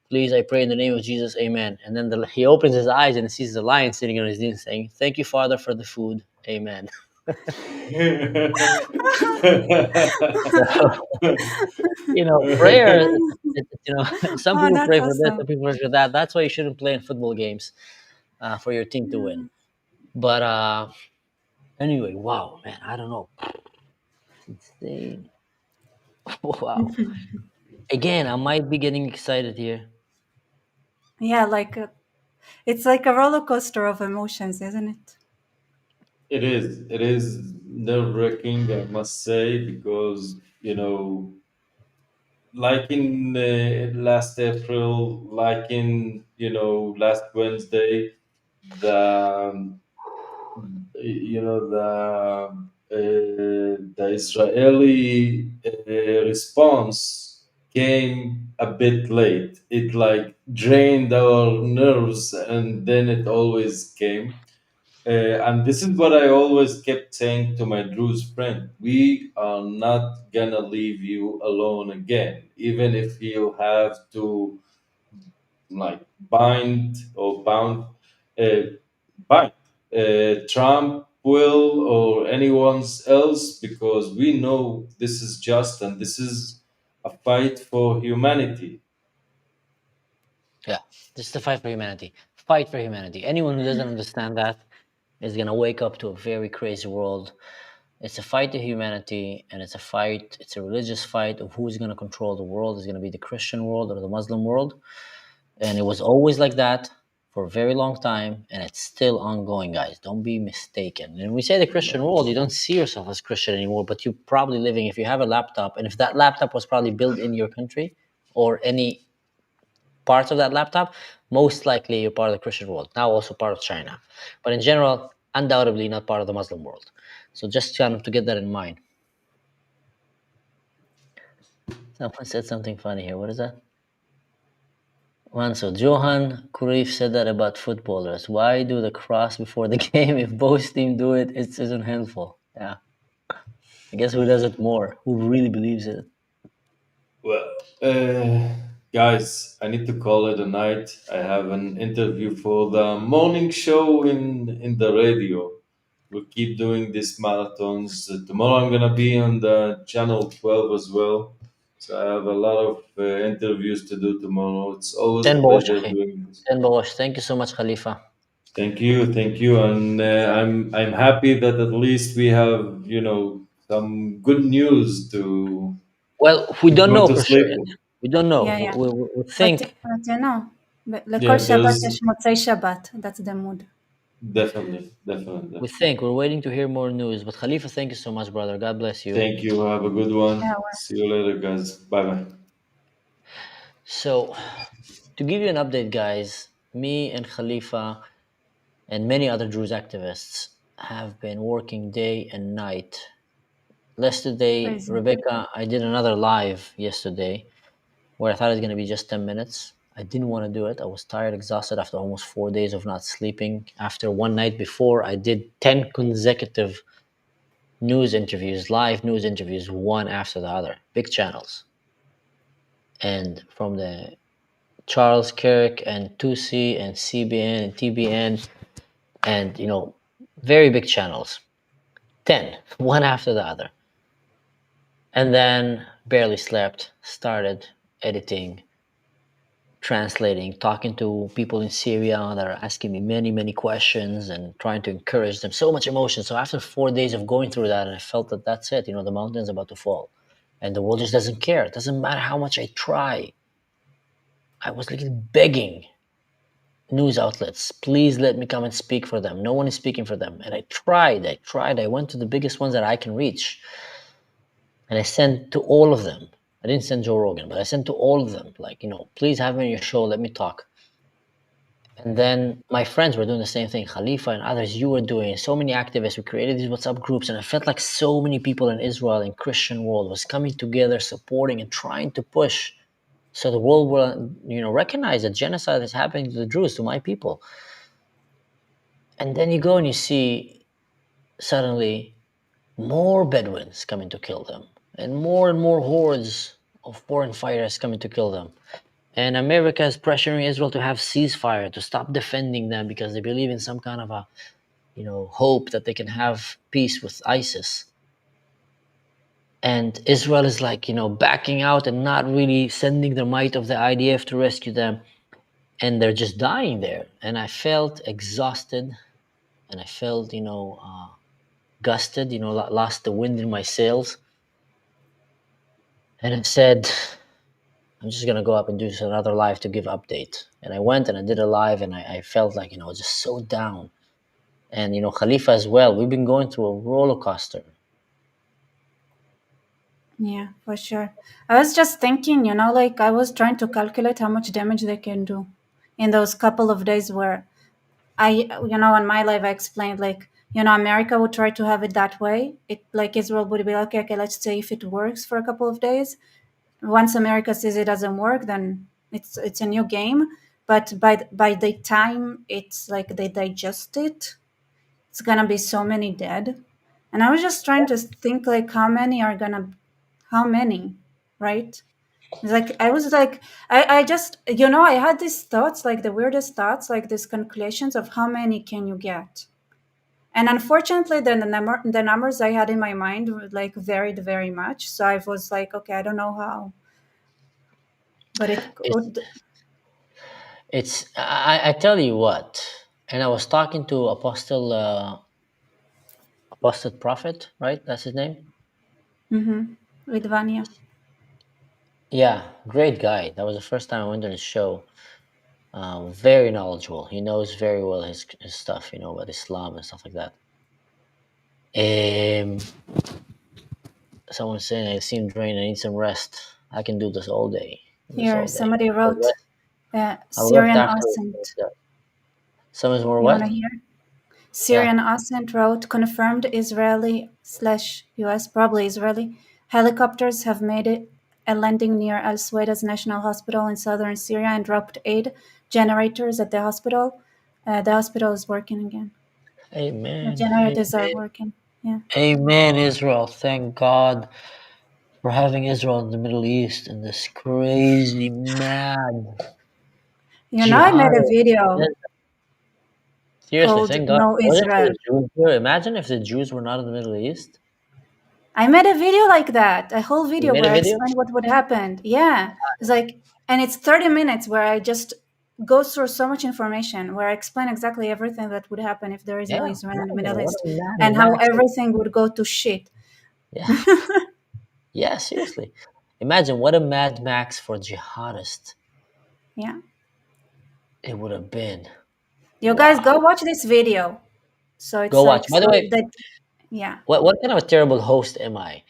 Speaker 1: please, I pray in the name of Jesus, amen." And then he opens his eyes and sees the lion sitting on his knees saying, "Thank you, Father, for the food. Amen." So, prayer, some people pray for this, some people pray for that. That's why you shouldn't play in football games for your team to win. But anyway, wow, man, I don't know. Insane. Wow. Again, I might be getting excited here.
Speaker 6: Yeah, it's like a roller coaster of emotions, isn't it?
Speaker 4: It is. It is nerve-wracking, I must say, because like in last April, like in last Wednesday, the the Israeli response came a bit late. It like drained our nerves, and then it always came. And this is what I always kept saying to my Druze friend: we are not gonna leave you alone again, even if you have to like bind or bound, bind Trump will or anyone else, because we know this is just and this is a fight for humanity.
Speaker 1: Yeah, this is the fight for humanity. Fight for humanity. Anyone who doesn't understand that, is going to wake up to a very crazy world. It's a fight of humanity, and it's a religious fight of who's going to control the world. Is going to be the Christian world or the Muslim world. And it was always like that for a very long time, and it's still ongoing, guys. Don't be mistaken. And when we say the Christian world, you don't see yourself as Christian anymore, but you're probably living, if you have a laptop, and if that laptop was probably built in your country or any parts of that laptop, most likely you're part of the Christian world, now also part of China. But in general, undoubtedly not part of the Muslim world. So just kind of to get that in mind. Someone said something funny here. What is that? One, so Johan Cruyff said that about footballers. Why do the cross before the game? If both teams do it, it isn't helpful. Yeah. I guess who does it more? Who really believes it?
Speaker 4: Well, guys, I need to call it a night. I have an interview for the morning show in the radio. We'll keep doing these marathons. Tomorrow I'm gonna be on the channel 12 as well. So I have a lot of interviews to do tomorrow. It's always a pleasure doing this.
Speaker 1: Thank you so much, Khalifa.
Speaker 4: Thank you, and I'm happy that at least we have some good news to.
Speaker 1: Well, we don't
Speaker 4: go
Speaker 1: know
Speaker 4: to
Speaker 1: for
Speaker 4: sleep.
Speaker 1: sure. We don't know.
Speaker 6: Yeah.
Speaker 1: We think.
Speaker 6: But you know, לכל
Speaker 4: Yeah,
Speaker 6: שבת
Speaker 4: there's-
Speaker 6: יש מוצאי שבת. That's the mood.
Speaker 4: Definitely.
Speaker 1: We think. We're waiting to hear more news. But Khalifa, thank you so much, brother. God bless you.
Speaker 4: Thank you. Have a good one.
Speaker 6: Yeah, well.
Speaker 4: See you later, guys. Bye.
Speaker 1: So, to give you an update, guys, me and Khalifa and many other Druze activists have been working day and night. Yesterday,
Speaker 6: Crazy.
Speaker 1: Rebecca, I did another live yesterday where I thought it was going to be just 10 minutes. I didn't want to do it. I was tired, exhausted after almost 4 days of not sleeping. After one night before, I did 10 consecutive news interviews, live news interviews, one after the other, big channels. And from the Charles Kirk and Tusi and CBN and TBN and, very big channels. 10, one after the other. And then barely slept, started editing, translating, talking to people in Syria that are asking me many, many questions and trying to encourage them. So much emotion. So after 4 days of going through that, and I felt that that's it, the mountain's about to fall. And the world just doesn't care. It doesn't matter how much I try. I was like begging news outlets, please let me come and speak for them. No one is speaking for them. And I tried. I went to the biggest ones that I can reach. And I sent to all of them. I didn't send Joe Rogan, but I sent to all of them, please have me on your show, let me talk. And then my friends were doing the same thing, Khalifa and others, you were doing, so many activists, we created these WhatsApp groups, and I felt like so many people in Israel and Christian world was coming together, supporting and trying to push so the world will, recognize that genocide is happening to the Druze, to my people. And then you go and you see suddenly more Bedouins coming to kill them. And more hordes of foreign fighters coming to kill them. And America is pressuring Israel to have ceasefire, to stop defending them because they believe in some kind of a, hope that they can have peace with ISIS. And Israel is backing out and not really sending the might of the IDF to rescue them. And they're just dying there. And I felt exhausted and I felt, gusted, lost the wind in my sails. And I said, I'm just going to go up and do another live to give update. And I went and I did a live and I felt like, just so down. And, Khalifa as well, we've been going through a roller coaster.
Speaker 6: Yeah, for sure. I was just thinking, I was trying to calculate how much damage they can do in those couple of days where on my live I explained, America would try to have it that way. It Israel would be like, okay, let's see if it works for a couple of days. Once America says it doesn't work, then it's a new game. But by the time it's they digest it, it's gonna be so many dead. And I was just trying to think how many, right? I was I just I had these thoughts, the weirdest thoughts, these calculations of how many can you get. And unfortunately, the numbers I had in my mind were varied very much. So I was okay, I don't know how. But I tell you what,
Speaker 1: And I was talking to Apostle Prophet, right? That's his name?
Speaker 6: With Vanya.
Speaker 1: Yeah, great guy. That was the first time I went on his show. Very knowledgeable. He knows very well his stuff, about Islam and stuff like that. Someone's saying I seem drained. I need some rest. I can do this all day.
Speaker 6: Here, somebody wrote
Speaker 1: I'll
Speaker 6: Syrian
Speaker 1: rest after
Speaker 6: Ascent.
Speaker 1: Someone's more
Speaker 6: You
Speaker 1: what?
Speaker 6: want to hear? Syrian Ascent wrote, confirmed Israeli/US, probably Israeli, helicopters have made a landing near al-Suwayda's National Hospital in southern Syria and dropped aid generators at the hospital. The hospital is working again.
Speaker 1: Amen.
Speaker 6: The generators are working. Yeah.
Speaker 1: Amen, Israel. Thank God for having Israel in the Middle East in this crazy, mad.
Speaker 6: I made a video.
Speaker 1: Seriously,
Speaker 6: called
Speaker 1: thank God.
Speaker 6: No Israel.
Speaker 1: Imagine if the Jews were not in the Middle East.
Speaker 6: I made a video like that, a whole video
Speaker 1: made
Speaker 6: where
Speaker 1: a
Speaker 6: I
Speaker 1: video?
Speaker 6: explained what would happen. Yeah, it's like, and it's 30 minutes where I just go through so much information where I explain exactly everything that would happen if there is no Israel in the Middle East and how everything would go to shit.
Speaker 1: Yeah. Yeah, seriously. Imagine what a Mad Max for jihadists
Speaker 6: Yeah.
Speaker 1: it would have been.
Speaker 6: You guys go watch this video. So it's
Speaker 1: Go
Speaker 6: like,
Speaker 1: watch. By the way,
Speaker 6: yeah.
Speaker 1: What kind of a terrible host am I?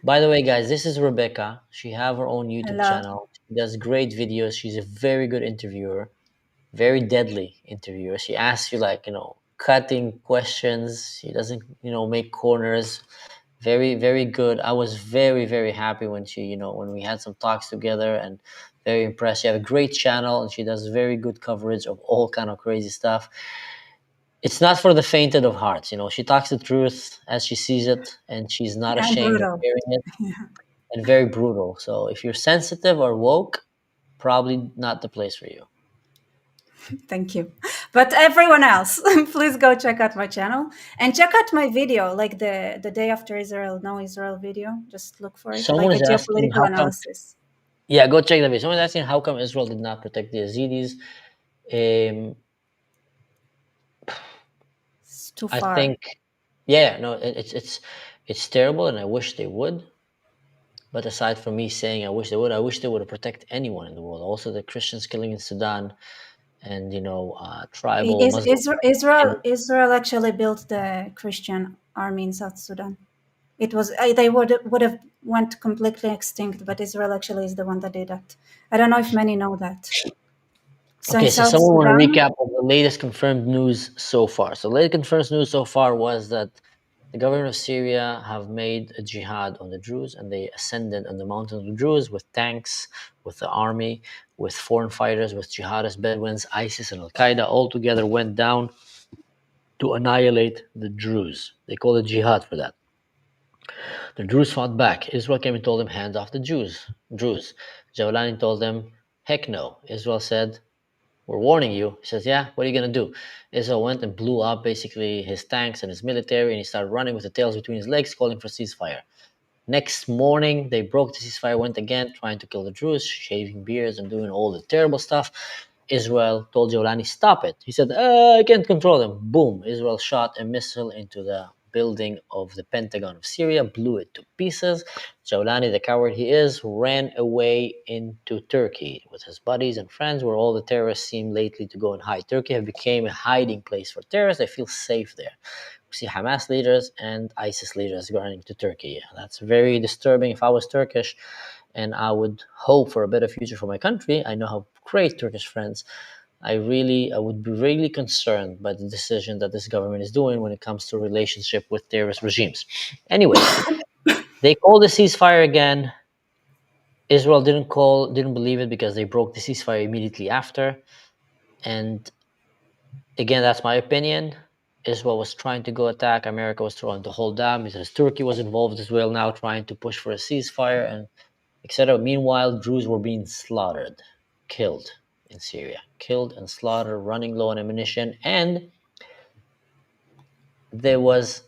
Speaker 1: By the way, guys, this is Rebecca. She have her own YouTube channel. She does great videos. She's a very good interviewer, very deadly interviewer. She asks you cutting questions. She doesn't, make corners. Very, very good. I was very, very happy when when we had some talks together, and very impressed. She have a great channel, and she does very good coverage of all kind of crazy stuff. It's not for the fainted of hearts. She talks the truth as she sees it, and she's not ashamed of hearing it, and very brutal. So if you're sensitive or woke, probably not the place for you.
Speaker 6: Thank you. But everyone else, please go check out my channel and check out my video, like the day after Israel, No Israel video. Just look for it.
Speaker 1: Someone
Speaker 6: like a
Speaker 1: is asking
Speaker 6: geopolitical analysis.
Speaker 1: Yeah, go check the video. Someone's asking how come Israel did not protect the Yazidis.
Speaker 6: It's too far.
Speaker 1: I think, it's terrible, and I wish they would. But aside from me saying I wish they would protect anyone in the world. Also, the Christians killing in Sudan, and tribal
Speaker 6: Israel actually built the Christian army in South Sudan. It was they would have went completely extinct, but Israel actually is the one that did that. I don't know if many know that.
Speaker 1: So someone want to recap of the latest confirmed news so far. So the latest confirmed news so far was that the government of Syria have made a jihad on the Druze, and they ascended on the mountains of the Druze with tanks, with the army, with foreign fighters, with jihadists, Bedwins, ISIS, and Al-Qaeda all together went down to annihilate the Druze. They call it jihad for that. The Druze fought back. Israel came and told them, hands off the Druze. Jawlani told them, heck no. Israel said, we're warning you. He says, yeah, what are you going to do? Israel went and blew up basically his tanks and his military, and he started running with the tails between his legs, calling for ceasefire. Next morning, they broke the ceasefire, went again, trying to kill the Druze, shaving beards and doing all the terrible stuff. Israel told Jawlani, stop it. He said, I can't control them. Boom. Israel shot a missile into the building of the Pentagon of Syria, blew it to pieces. Jawlani, the coward he is, ran away into Turkey with his buddies and friends, where all the terrorists seem lately to go and hide. Turkey have become a hiding place for terrorists. They feel safe there. We see Hamas leaders and ISIS leaders running to Turkey. That's very disturbing. If I was Turkish and I would hope for a better future for my country, I know how great Turkish friends, I would be really concerned by the decision that this government is doing when it comes to relationship with terrorist regimes. Anyway, they called the ceasefire again. Israel didn't believe it because they broke the ceasefire immediately after. And again, that's my opinion. Israel was trying to go attack. America was trying to hold down because Turkey was involved as well now, trying to push for a ceasefire and etc. Meanwhile, Druze were being slaughtered, killed in Syria, killed and slaughtered, running low on ammunition. And there was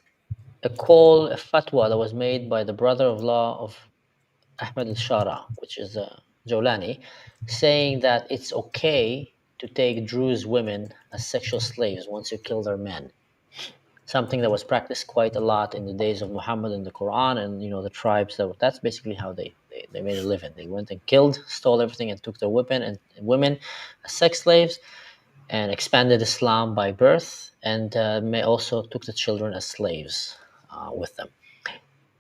Speaker 1: a fatwa that was made by the brother-in-law of Ahmed al-Shara, which is Jawlani, saying that it's okay to take Druze women as sexual slaves once you kill their men. Something that was practiced quite a lot in the days of Muhammad in the Quran, and the tribes that's basically how they made a living. They went and killed, stole everything, and took their women as sex slaves, and expanded Islam by birth, and may also took the children as slaves with them.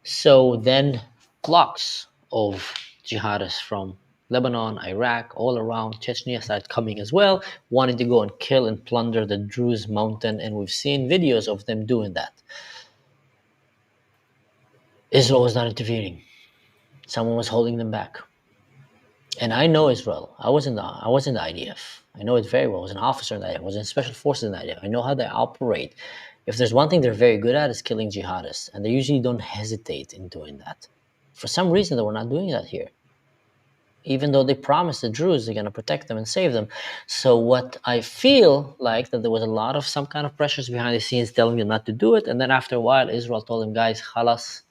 Speaker 1: So then flocks of jihadists from Lebanon, Iraq, all around Chechnya started coming as well, wanting to go and kill and plunder the Druze mountain, and we've seen videos of them doing that. Israel was not intervening. Someone was holding them back. And I know Israel. I was in the IDF. I know it very well. I was an officer in the IDF. I was in special forces in the IDF. I know how they operate. If there's one thing they're very good at, is killing jihadists, and they usually don't hesitate in doing that. For some reason, they were not doing that here, even though they promised the Druze they're going to protect them and save them. So what I feel like that there was a lot of some kind of pressures behind the scenes telling them not to do it, and then after a while, Israel told them, guys, khalas,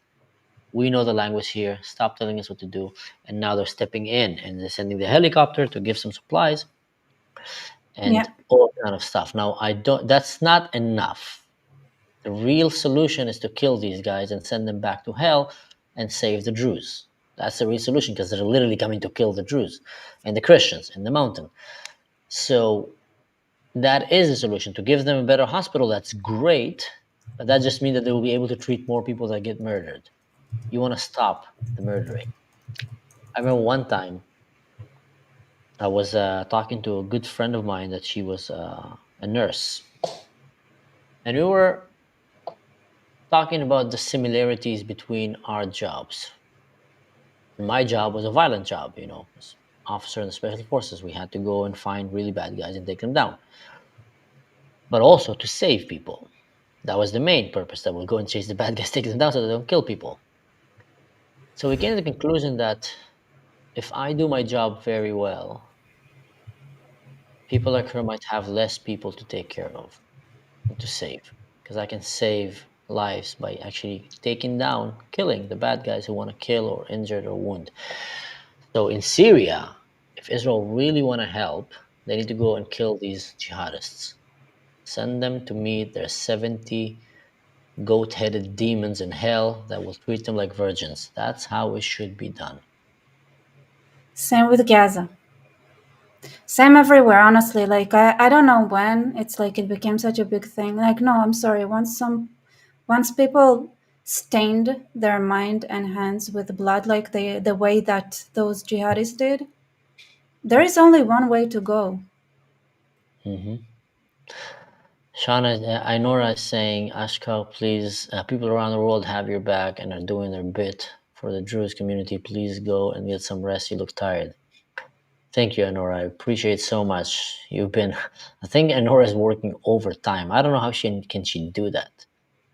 Speaker 1: we know the language here, stop telling us what to do. And now they're stepping in, and they're sending the helicopter to give some supplies and all kind of stuff. Now, that's not enough. The real solution is to kill these guys and send them back to hell and save the Druze. That's the real solution, because they're literally coming to kill the Druze and the Christians in the mountain. So that is the solution. To give them a better hospital, that's great, but that just means that they will be able to treat more people that get murdered. You want to stop the murdering. I remember one time I was talking to a good friend of mine that she was a nurse. And we were talking about the similarities between our jobs. My job was a violent job, as officer in the special forces. We had to go and find really bad guys and take them down. But also to save people. That was the main purpose, that we'll go and chase the bad guys, take them down so they don't kill people. So we came to the conclusion that if I do my job very well, people like her might have less people to take care of and to save, because I can save lives by actually taking down, killing the bad guys who want to kill or injure or wound. So in Syria, if Israel really want to help, they need to go and kill these jihadists. Send them to meet their 70 goat-headed demons in hell that will treat them like virgins. That's how it should be done.
Speaker 6: Same with Gaza. Same everywhere, honestly. Like, I don't know when it's like it became such a big thing. Like, no, I'm sorry. Once people stained their mind and hands with blood, like the way that those jihadists did, there is only one way to go.
Speaker 1: Mm-hmm. Shauna, Inora is saying, Ashka, please, people around the world have your back and are doing their bit for the Druze community. Please go and get some rest. You look tired. Thank you, Inora. I appreciate so much. I think Inora is working overtime. I don't know how she can do that.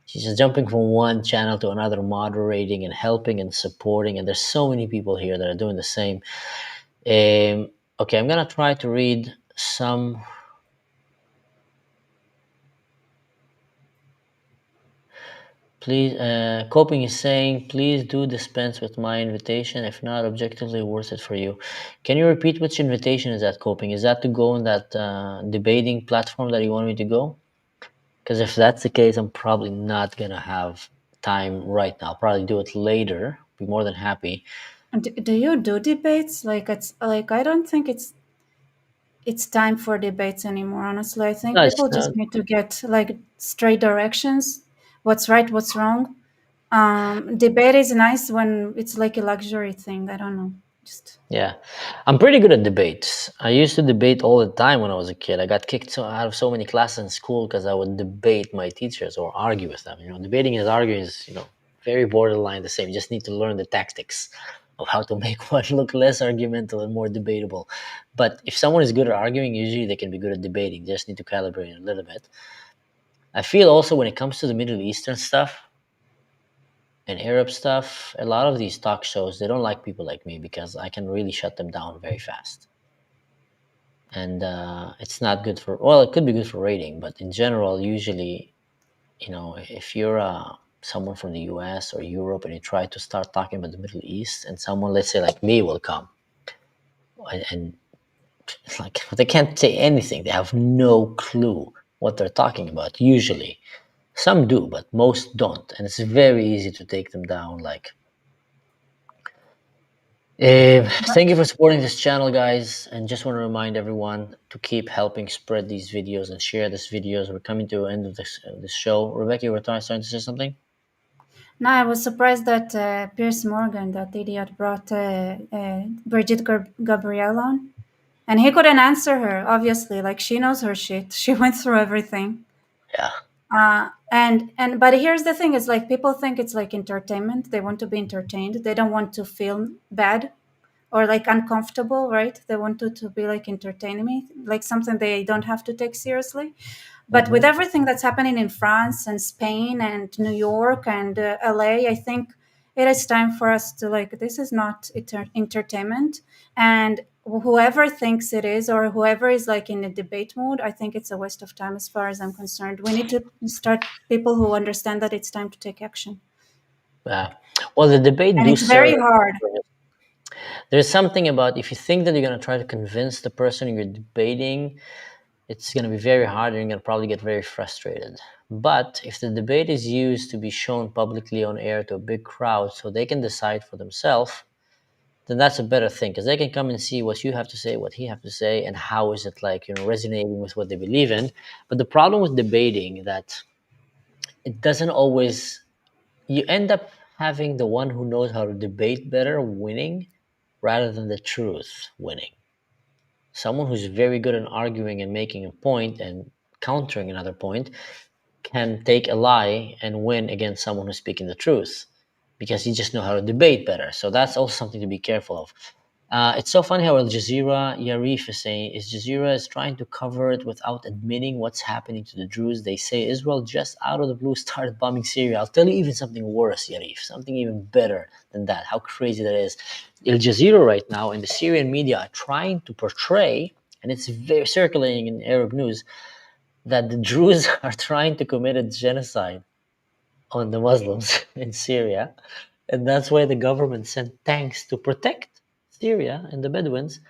Speaker 1: She's just jumping from one channel to another, moderating and helping and supporting. And there's so many people here that are doing the same. Okay, I'm going to try to read some. Please, Coping is saying, please do dispense with my invitation. If not, objectively worth it for you. Can you repeat which invitation is that, Coping? Is that to go on that debating platform that you want me to go? Because if that's the case, I'm probably not going to have time right now. I'll probably do it later. Be more than happy.
Speaker 6: Do you do debates? Like, I don't think it's time for debates anymore, honestly. I think people just need to get like straight directions. What's right, what's wrong. Debate is nice when it's like a luxury thing. I don't know.
Speaker 1: Yeah, I'm pretty good at debates. I used to debate all the time when I was a kid. I got kicked out of so many classes in school because I would debate my teachers or argue with them. Debating and arguing is, very borderline the same. You just need to learn the tactics of how to make one look less argumental and more debatable. But if someone is good at arguing, usually they can be good at debating. They just need to calibrate it a little bit. I feel also when it comes to the Middle Eastern stuff and Arab stuff, a lot of these talk shows, they don't like people like me because I can really shut them down very fast. And it's not good for, well, it could be good for rating, but in general, usually, if you're someone from the US or Europe and you try to start talking about the Middle East, and someone, let's say like me, will come and it's like they can't say anything. They have no clue what they're talking about, usually. Some do, but most don't. And it's very easy to take them down. Thank you for supporting this channel, guys. And just want to remind everyone to keep helping spread these videos and share these videos. We're coming to the end of this show. Rebecca, you were starting to say something?
Speaker 6: No, I was surprised that Piers Morgan, that idiot, brought Brigitte Gabrielle on. And he couldn't answer her, obviously. Like, she knows her shit. She went through everything.
Speaker 1: Yeah.
Speaker 6: But here's the thing, it's like people think it's like entertainment. They want to be entertained. They don't want to feel bad or like uncomfortable, right? They want to be like entertaining me, like something they don't have to take seriously. But with everything that's happening in France and Spain and New York and LA, I think it is time for us to like, this is not entertainment. And whoever thinks it is, or whoever is like in a debate mode, I think it's a waste of time as far as I'm concerned. We need to start people who understand that it's time to take action.
Speaker 1: Yeah. Well, the debate
Speaker 6: and it's very hard.
Speaker 1: There's something about if you think that you're going to try to convince the person you're debating, it's going to be very hard and you're going to probably get very frustrated. But if the debate is used to be shown publicly on air to a big crowd so they can decide for themselves, then that's a better thing, because they can come and see what you have to say, what he have to say, and how is it like, resonating with what they believe in. But the problem with debating that it doesn't always, you end up having the one who knows how to debate better winning rather than the truth winning. Someone who's very good at arguing and making a point and countering another point can take a lie and win against someone who's speaking the truth, because he just know how to debate better. So that's also something to be careful of. It's so funny how Al Jazeera, Yarif is saying, Jazeera is trying to cover it without admitting what's happening to the Druze. They say Israel just out of the blue started bombing Syria. I'll tell you even something worse, Yarif, something even better than that. How crazy that is. Al Jazeera right now and the Syrian media are trying to portray, and it's very circulating in Arab news, that the Druze are trying to commit a genocide on the Muslims in Syria. And that's why the government sent tanks to protect Syria and the Bedouins,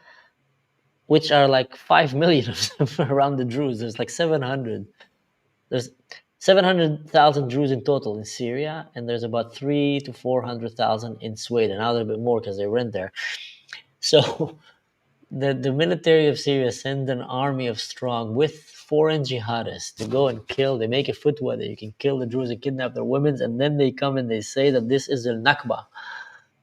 Speaker 1: which are like 5 million of them around the Druze. There's like 700. There's 700,000 Druze in total in Syria, and there's about 300,000 to 400,000 in Suwayda. Now they're a bit more because they rent there. So the military of Syria send an army of strong with foreign jihadists to go and kill. They make a fatwa that you can kill the Druze and kidnap their women, and then they come and they say that this is al Nakba,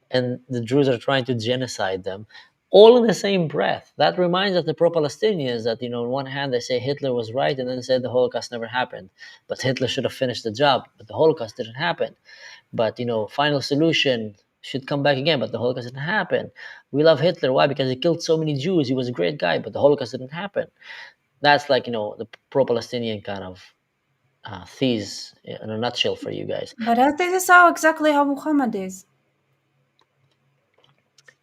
Speaker 1: and the Druze are trying to genocide them, all in the same breath. That reminds us, the pro-Palestinians, that, on one hand, they say Hitler was right and then said the Holocaust never happened. But Hitler should have finished the job, but the Holocaust didn't happen. But, final solution should come back again, but the Holocaust didn't happen. We love Hitler. Why? Because he killed so many Jews. He was a great guy, but the Holocaust didn't happen. That's like, the pro-Palestinian kind of thesis in a nutshell for you guys.
Speaker 6: But this is how exactly how Muhammad is.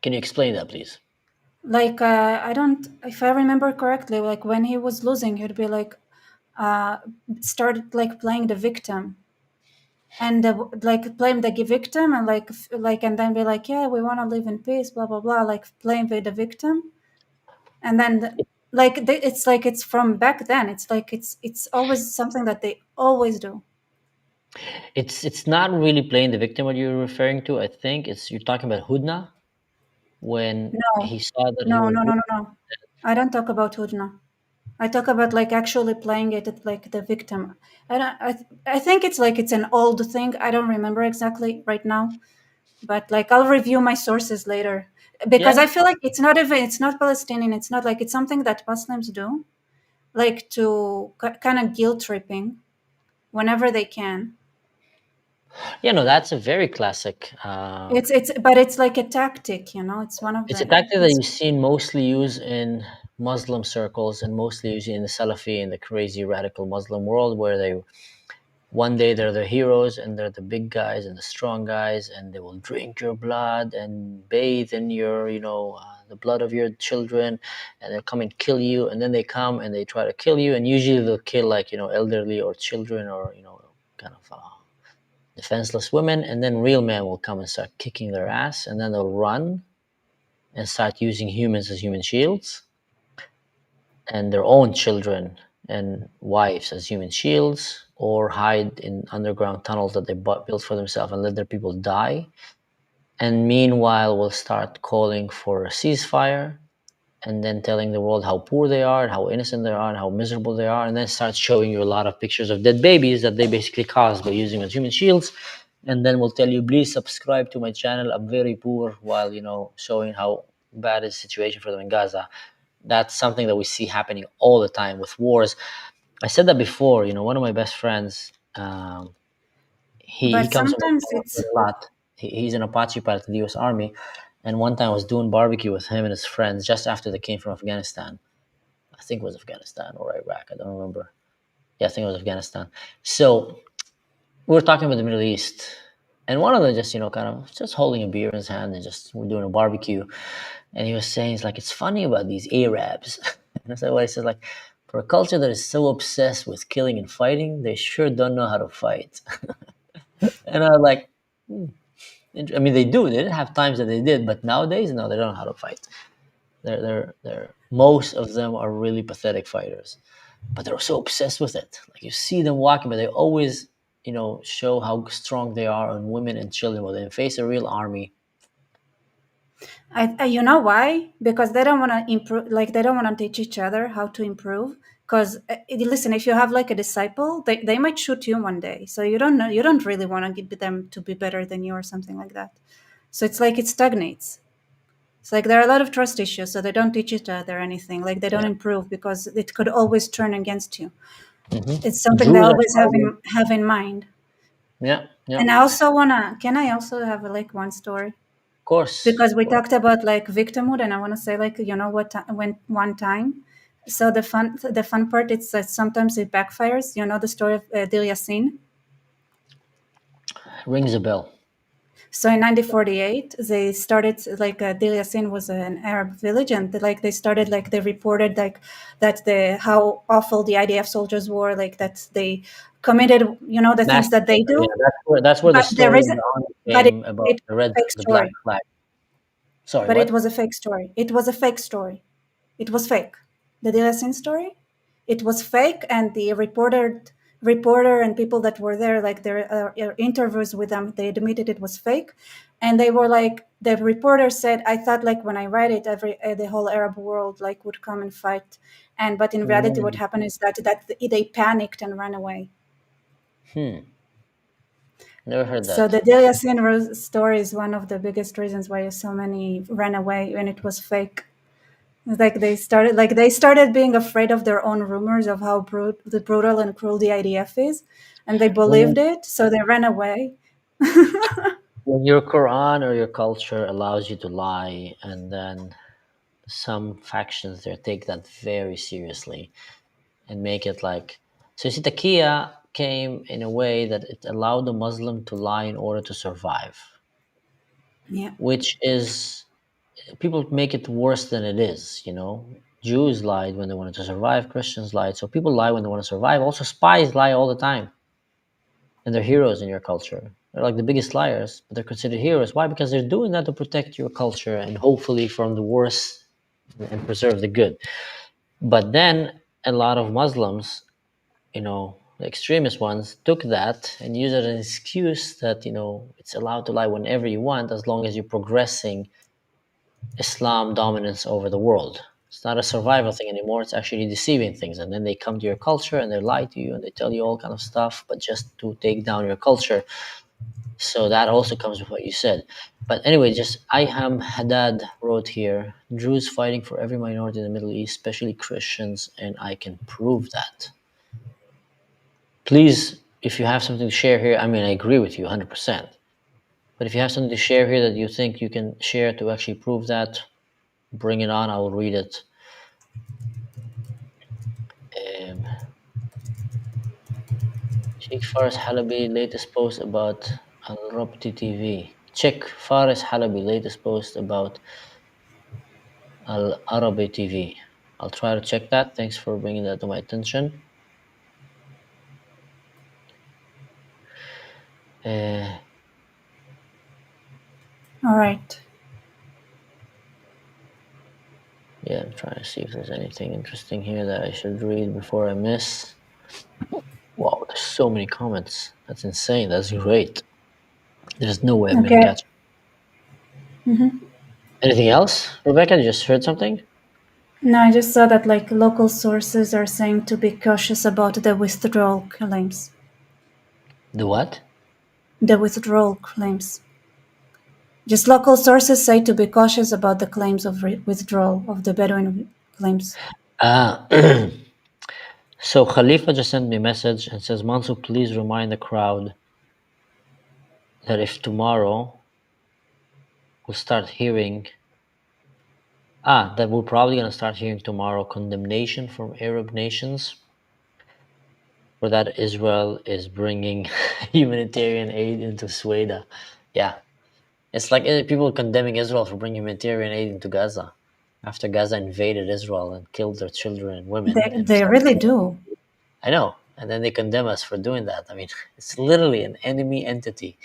Speaker 1: Can you explain that, please?
Speaker 6: Like, if I remember correctly, like when he was losing, he'd be like, started like playing the victim, and like playing the victim, and like, and then be like, yeah, we want to live in peace, blah blah blah, like playing with the victim, and then it's like it's from back then. It's like it's always something that they always do.
Speaker 1: It's not really playing the victim what you're referring to. I think you're talking about Hudna. When he saw that
Speaker 6: no, I don't talk about Hudna. I talk about like actually playing it like the victim. I think it's like it's an old thing. I don't remember exactly right now, but like I'll review my sources later, because I feel like it's not Palestinian. It's not like, it's something that Muslims do, like to kind of guilt tripping whenever they can.
Speaker 1: Yeah, no, that's a very classic.
Speaker 6: But it's like a tactic, It's one of
Speaker 1: it's a tactic that you've seen mostly used in Muslim circles and mostly used in the Salafi and the crazy radical Muslim world, where one day they're the heroes and they're the big guys and the strong guys, and they will drink your blood and bathe in your, the blood of your children, and they'll come and kill you, and then they come and they try to kill you, and usually they'll kill like, elderly or children or, kind of defenseless women, and then real men will come and start kicking their ass, and then they'll run and start using humans as human shields. and their own children and wives as human shields, or hide in underground tunnels that they built for themselves and let their people die. And meanwhile, we'll start calling for a ceasefire, and then telling the world how poor they are and how innocent they are and how miserable they are, and then start showing you a lot of pictures of dead babies that they basically caused by using as human shields. And then we'll tell you, please subscribe to my channel, I'm very poor, while, you know, showing how bad is the situation for them in Gaza. That's something that we see happening all the time with wars. I said that before, you know, one of my best friends, he
Speaker 6: But
Speaker 1: comes from
Speaker 6: sometimes it's
Speaker 1: a lot. He's an Apache pilot in the US Army. And one time I was doing barbecue with him and his friends just after they came from Afghanistan. I think it was Afghanistan or Iraq. I don't remember. Yeah, I think it was Afghanistan. So we were talking about the Middle East. And one of them just, you know, kind of just holding a beer in his hand and just, we're doing a barbecue. And he was saying, it's like, it's funny about these Arabs. And I said, well, he said, like, for a culture that is so obsessed with killing and fighting, they sure don't know how to fight. And I was like, I mean, they do. They didn't have times that they did, but nowadays, no, they don't know how to fight. They're most of them are really pathetic fighters, but they're so obsessed with it. Like, you see them walking, but they always, you know, show how strong they are on women and children when they face a real army.
Speaker 6: you know why? Because they don't want to improve, like they don't want to teach each other how to improve. Because listen, if you have like a disciple, they might shoot you one day. So you don't know, you don't really want to get them to be better than you or something like that. So it's like it stagnates. It's like there are a lot of trust issues, so they don't teach each other anything. Like they don't improve because it could always turn against you. It's something they
Speaker 1: Druze
Speaker 6: always have in mind.
Speaker 1: Yeah.
Speaker 6: And I also wanna. Can I also have like one story?
Speaker 1: Of course.
Speaker 6: Because we talked about like victimhood, and I want to say like, you know what, when one time. So the fun part is that sometimes it backfires. You know the story of Dir Yassin.
Speaker 1: Rings a bell.
Speaker 6: So in 1948, they started like Dir Yassin was an Arab village, and they started like they reported like that how awful the IDF soldiers were, like that they committed, you know, the things that they do.
Speaker 1: Yeah, that's where the
Speaker 6: But there
Speaker 1: story
Speaker 6: is, but
Speaker 1: came about
Speaker 6: it was a fake
Speaker 1: the black
Speaker 6: story.
Speaker 1: flag. Sorry,
Speaker 6: But
Speaker 1: what?
Speaker 6: it was a fake story. It was a fake story. It was fake. The Dir Yassin story, it was fake, and the reporter and people that were there, like their interviews with them, they admitted it was fake, and they were like, the reporter said, I thought like when I read it, the whole Arab world like would come and fight, but in reality, what happened is that they panicked and ran away.
Speaker 1: Never heard
Speaker 6: So
Speaker 1: that.
Speaker 6: the Dir Yassin story is one of the biggest reasons why so many ran away, and it was fake. Like they started being afraid of their own rumors of how brutal and cruel the IDF is, and they believed it, so they ran away.
Speaker 1: When your Quran or your culture allows you to lie, and then some factions there take that very seriously and make it like, so you see, taqiyya came in a way that it allowed the Muslim to lie in order to survive,
Speaker 6: Yeah.
Speaker 1: which is, people make it worse than it is, you know. Jews lied when they wanted to survive, Christians lied, so people lie when they want to survive. Also, spies lie all the time, and they're heroes in your culture. They're like the biggest liars, but they're considered heroes. Why? Because they're doing that to protect your culture and hopefully from the worst and preserve the good. But then a lot of Muslims, you know, the extremist ones, took that and used it as an excuse that, you know, it's allowed to lie whenever you want as long as you're progressing Islam dominance over the world. It's not a survival thing anymore. It's actually deceiving things. And then they come to your culture and they lie to you and they tell you all kind of stuff, but just to take down your culture. So that also comes with what you said. But anyway, just Iham Haddad wrote here, Druze fighting for every minority in the Middle East, especially Christians, and I can prove that. Please, if you have something to share here, I mean, I agree with you 100%. But if you have something to share here that you think you can share to actually prove that, bring it on. I will read it. Check Faris Halabi latest post about Al-Rabti TV. Check Faris Halabi latest post about Al-Arabi TV. I'll try to check that. Thanks for bringing that to my attention.
Speaker 6: All right.
Speaker 1: Yeah, I'm trying to see if there's anything interesting here that I should read before I miss. Wow, there's so many comments. That's insane. That's great. There's no way I'm gonna
Speaker 6: Okay.
Speaker 1: catch. Anything else, Rebecca? You just heard something?
Speaker 6: No, I just saw that like local sources are saying to be cautious about the withdrawal claims.
Speaker 1: The what?
Speaker 6: The withdrawal claims. Just local sources say to be cautious about the claims of withdrawal of the Bedouin claims.
Speaker 1: So Khalifa just sent me a message and says, Mansu, please remind the crowd that if tomorrow we'll start hearing that we're probably going to start hearing tomorrow condemnation from Arab nations for that Israel is bringing humanitarian aid into Suwayda. Yeah. It's like people condemning Israel for bringing humanitarian aid into Gaza after Gaza invaded Israel and killed their children and women.
Speaker 6: They really do.
Speaker 1: I know. And then they condemn us for doing that. I mean, it's literally an enemy entity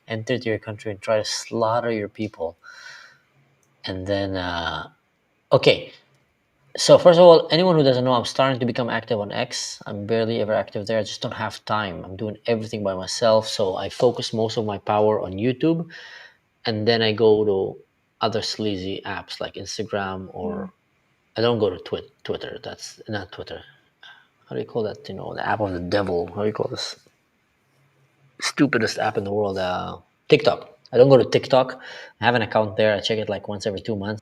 Speaker 1: entered your country and try to slaughter your people. And then, okay. So first of all, anyone who doesn't know, I'm starting to become active on X. I'm barely ever active there. I just don't have time. I'm doing everything by myself. So I focus most of my power on YouTube. And then I go to other sleazy apps like Instagram or I don't go to Twitter. That's not Twitter. How do you call that? You know, the app of the devil. How do you call this? Stupidest app in the world. TikTok. I don't go to TikTok. I have an account there. I check it like once every 2 months.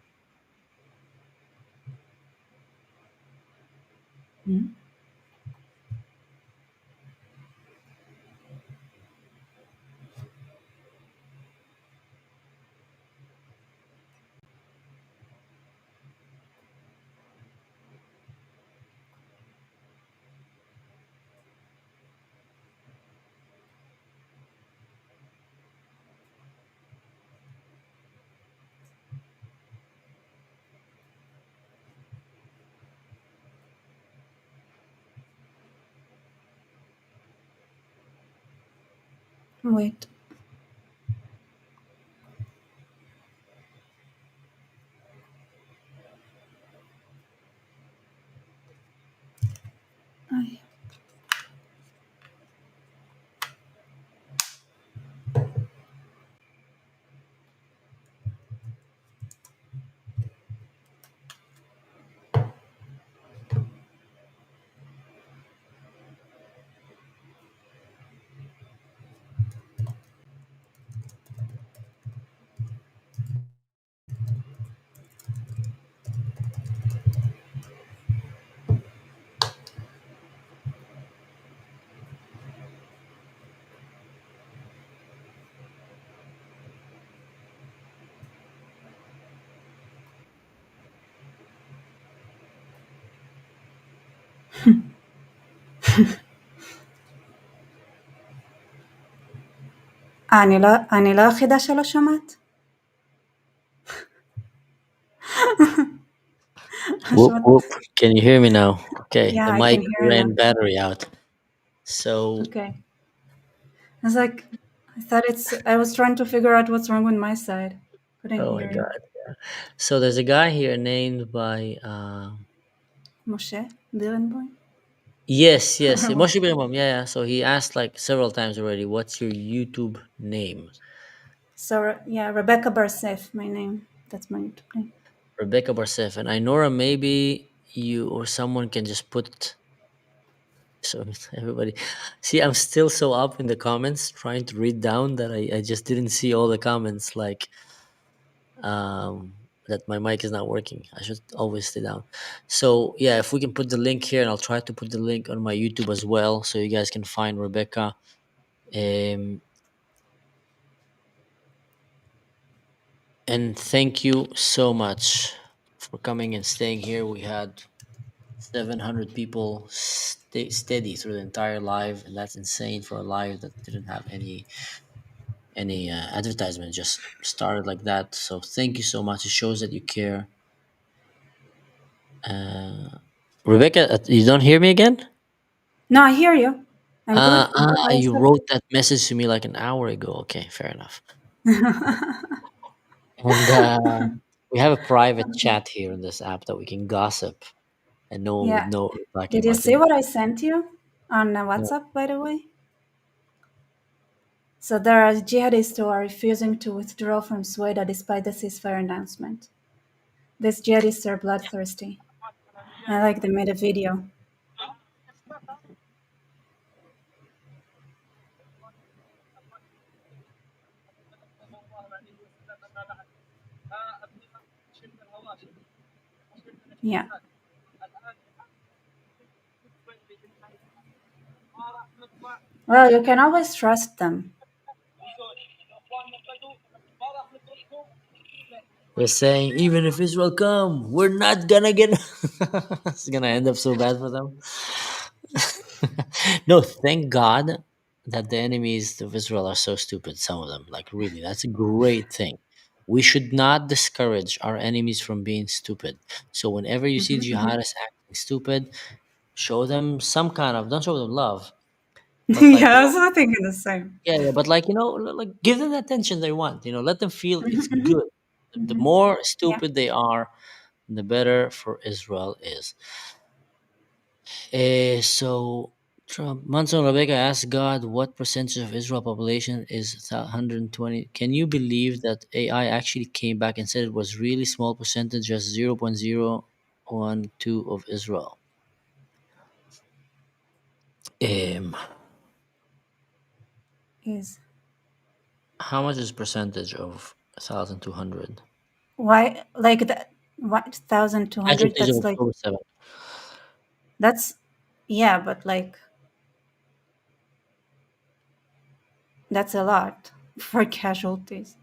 Speaker 6: Wait. Ay. אני לא היחידה שלא שומעת?
Speaker 1: Whoop, whoop. Can you hear me now? Okay,
Speaker 6: Yeah,
Speaker 1: the
Speaker 6: I
Speaker 1: mic
Speaker 6: can hear
Speaker 1: ran
Speaker 6: now.
Speaker 1: battery out. So
Speaker 6: Okay. I was like, I was trying to figure out what's wrong with my side. Couldn't
Speaker 1: oh my
Speaker 6: hear you.
Speaker 1: god. Yeah. So there's a guy here named by
Speaker 6: Moshe Birenboim?
Speaker 1: yes, Moshe Birnbaum. Yeah. So he asked like several times already, what's your YouTube name?
Speaker 6: So yeah, Rebecca Barsef, my name. That's my YouTube name.
Speaker 1: Rebecca Barsef. And Inora, maybe you or someone can just put so everybody see I'm still so up in the comments trying to read down that I just didn't see all the comments like that my mic is not working. I should always stay down. So yeah, if we can put the link here, and I'll try to put the link on my YouTube as well, so you guys can find Rebecca. And thank you so much for coming and staying here. We had 700 people steady through the entire live, and that's insane for a live that didn't have any advertisement, just started like that. So thank you so much. It shows that you care. Rebecca, you don't hear me again?
Speaker 6: No, I hear you. I'm good.
Speaker 1: You wrote that message to me like an hour ago. Okay, fair enough. And We have a private chat here in this app that we can gossip, and no one would
Speaker 6: Yeah.
Speaker 1: know what we're talking
Speaker 6: Did you
Speaker 1: about.
Speaker 6: see what I sent you on
Speaker 1: No.
Speaker 6: WhatsApp, by the way? So there are jihadists who are refusing to withdraw from Suwayda despite the ceasefire announcement. These jihadists are bloodthirsty. I like they made a video. Yeah. Well, you can always trust them.
Speaker 1: They're saying, even if Israel come, we're not gonna get. It's gonna end up so bad for them. No, thank God that the enemies of Israel are so stupid. Some of them, like really, that's a great thing. We should not discourage our enemies from being stupid. So whenever you see jihadists acting stupid, show them some kind of. Don't show them love, but like
Speaker 6: Yeah, I was thinking the same.
Speaker 1: yeah, but like like give them the attention they want. Let them feel it's good. The more
Speaker 6: Yeah.
Speaker 1: stupid they are, the better for Israel is. So Trump, Mansour Rebecca asked God what percentage of Israel population is 120. Can you believe that AI actually came back and said it was really small percentage, just 0.012 of Israel? Um,
Speaker 6: Is
Speaker 1: how much is percentage of 1,200?
Speaker 6: why like that? What 1,200?
Speaker 1: Casualties of
Speaker 6: That's like
Speaker 1: October 7th.
Speaker 6: that's yeah, but like that's a lot for casualties.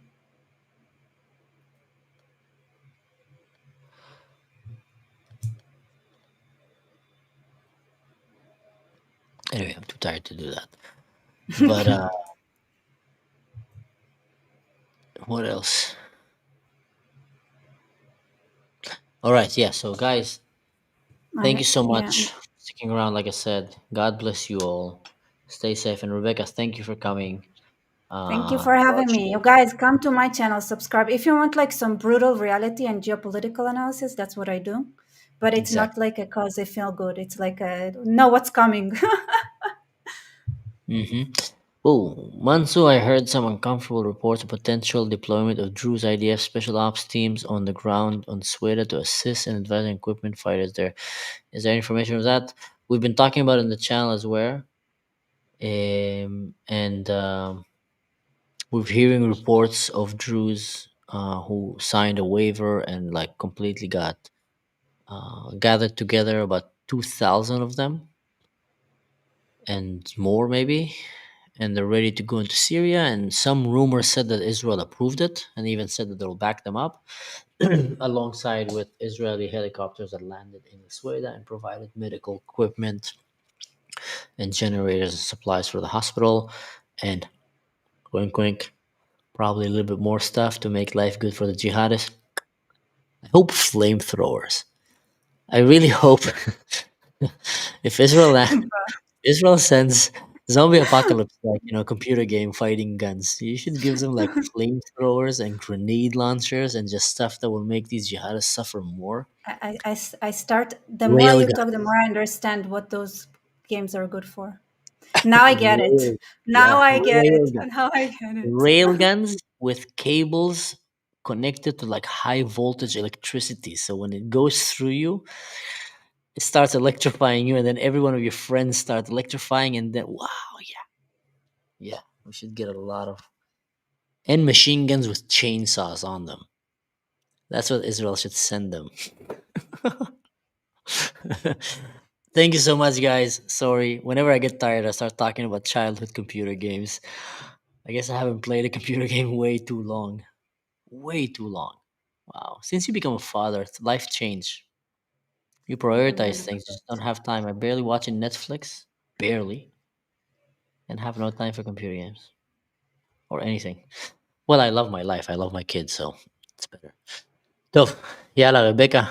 Speaker 1: Anyway, I'm too tired to do that. But what else? All right, yeah. So guys, thank you so
Speaker 6: Yeah.
Speaker 1: much for sticking around. Like I said, God bless you all. Stay safe. And Rebecca, thank you for coming.
Speaker 6: Thank you for
Speaker 1: To our
Speaker 6: having me. You
Speaker 1: show.
Speaker 6: guys come to my channel, subscribe. If you want like some brutal reality and geopolitical analysis, that's what I do. But it's not
Speaker 1: Exactly.
Speaker 6: like a cause I feel good. It's like a know what's coming.
Speaker 1: Mm-hmm. Oh, Mansu, I heard some uncomfortable reports of potential deployment of Druze IDF special ops teams on the ground on Suwayda to assist and advise equipment fighters there. Is there information of that? We've been talking about it in the channel as well. And we're hearing reports of Druze who signed a waiver and like completely got gathered together, about 2,000 of them and more maybe, and they're ready to go into Syria. And some rumors said that Israel approved it and even said that they'll back them up alongside with Israeli helicopters that landed in Suwayda and provided medical equipment and generators and supplies for the hospital. And wink wink, probably a little bit more stuff to make life good for the jihadists. I hope flamethrowers. I really hope if Israel sends zombie apocalypse like computer game fighting guns, you should give them like flamethrowers and grenade launchers and just stuff that will make these jihadists suffer more.
Speaker 6: I start, the more you
Speaker 1: Railgun,
Speaker 6: talk, the more I understand what those games are good for. Now I get it.
Speaker 1: rail,
Speaker 6: Now
Speaker 1: yeah,
Speaker 6: I get it.
Speaker 1: railgun,
Speaker 6: Now I get it.
Speaker 1: railguns with cables connected to like high voltage electricity. So when it goes through you, it starts electrifying you, and then every one of your friends start electrifying, and then wow, yeah, we should get a lot of and machine guns with chainsaws on them. That's what Israel should send them. Thank you so much, guys. Sorry, whenever I get tired, I start talking about childhood computer games. I guess I haven't played a computer game way too long. Way too long. Wow. Since you become a father, life changed. You prioritize things, you just don't have time. I'm barely watching Netflix, barely, and have no time for computer games or anything. Well, I love my life. I love my kids, so it's better. טוב, יאללה, רבקה,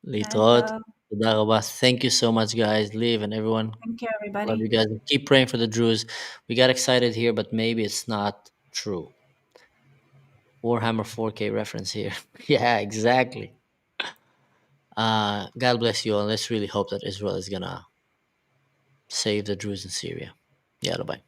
Speaker 1: להתראות.
Speaker 6: Hello.
Speaker 1: תודה רבה. Thank you so much, guys. Liv and everyone.
Speaker 6: Thank you,
Speaker 1: Love
Speaker 6: everybody.
Speaker 1: you guys. Keep praying for the Druze. We got excited here, but maybe it's not true. Warhammer 4K reference here. Yeah, exactly. God bless you all. Let's really hope that Israel is gonna save the Druze in Syria. Yeah, bye.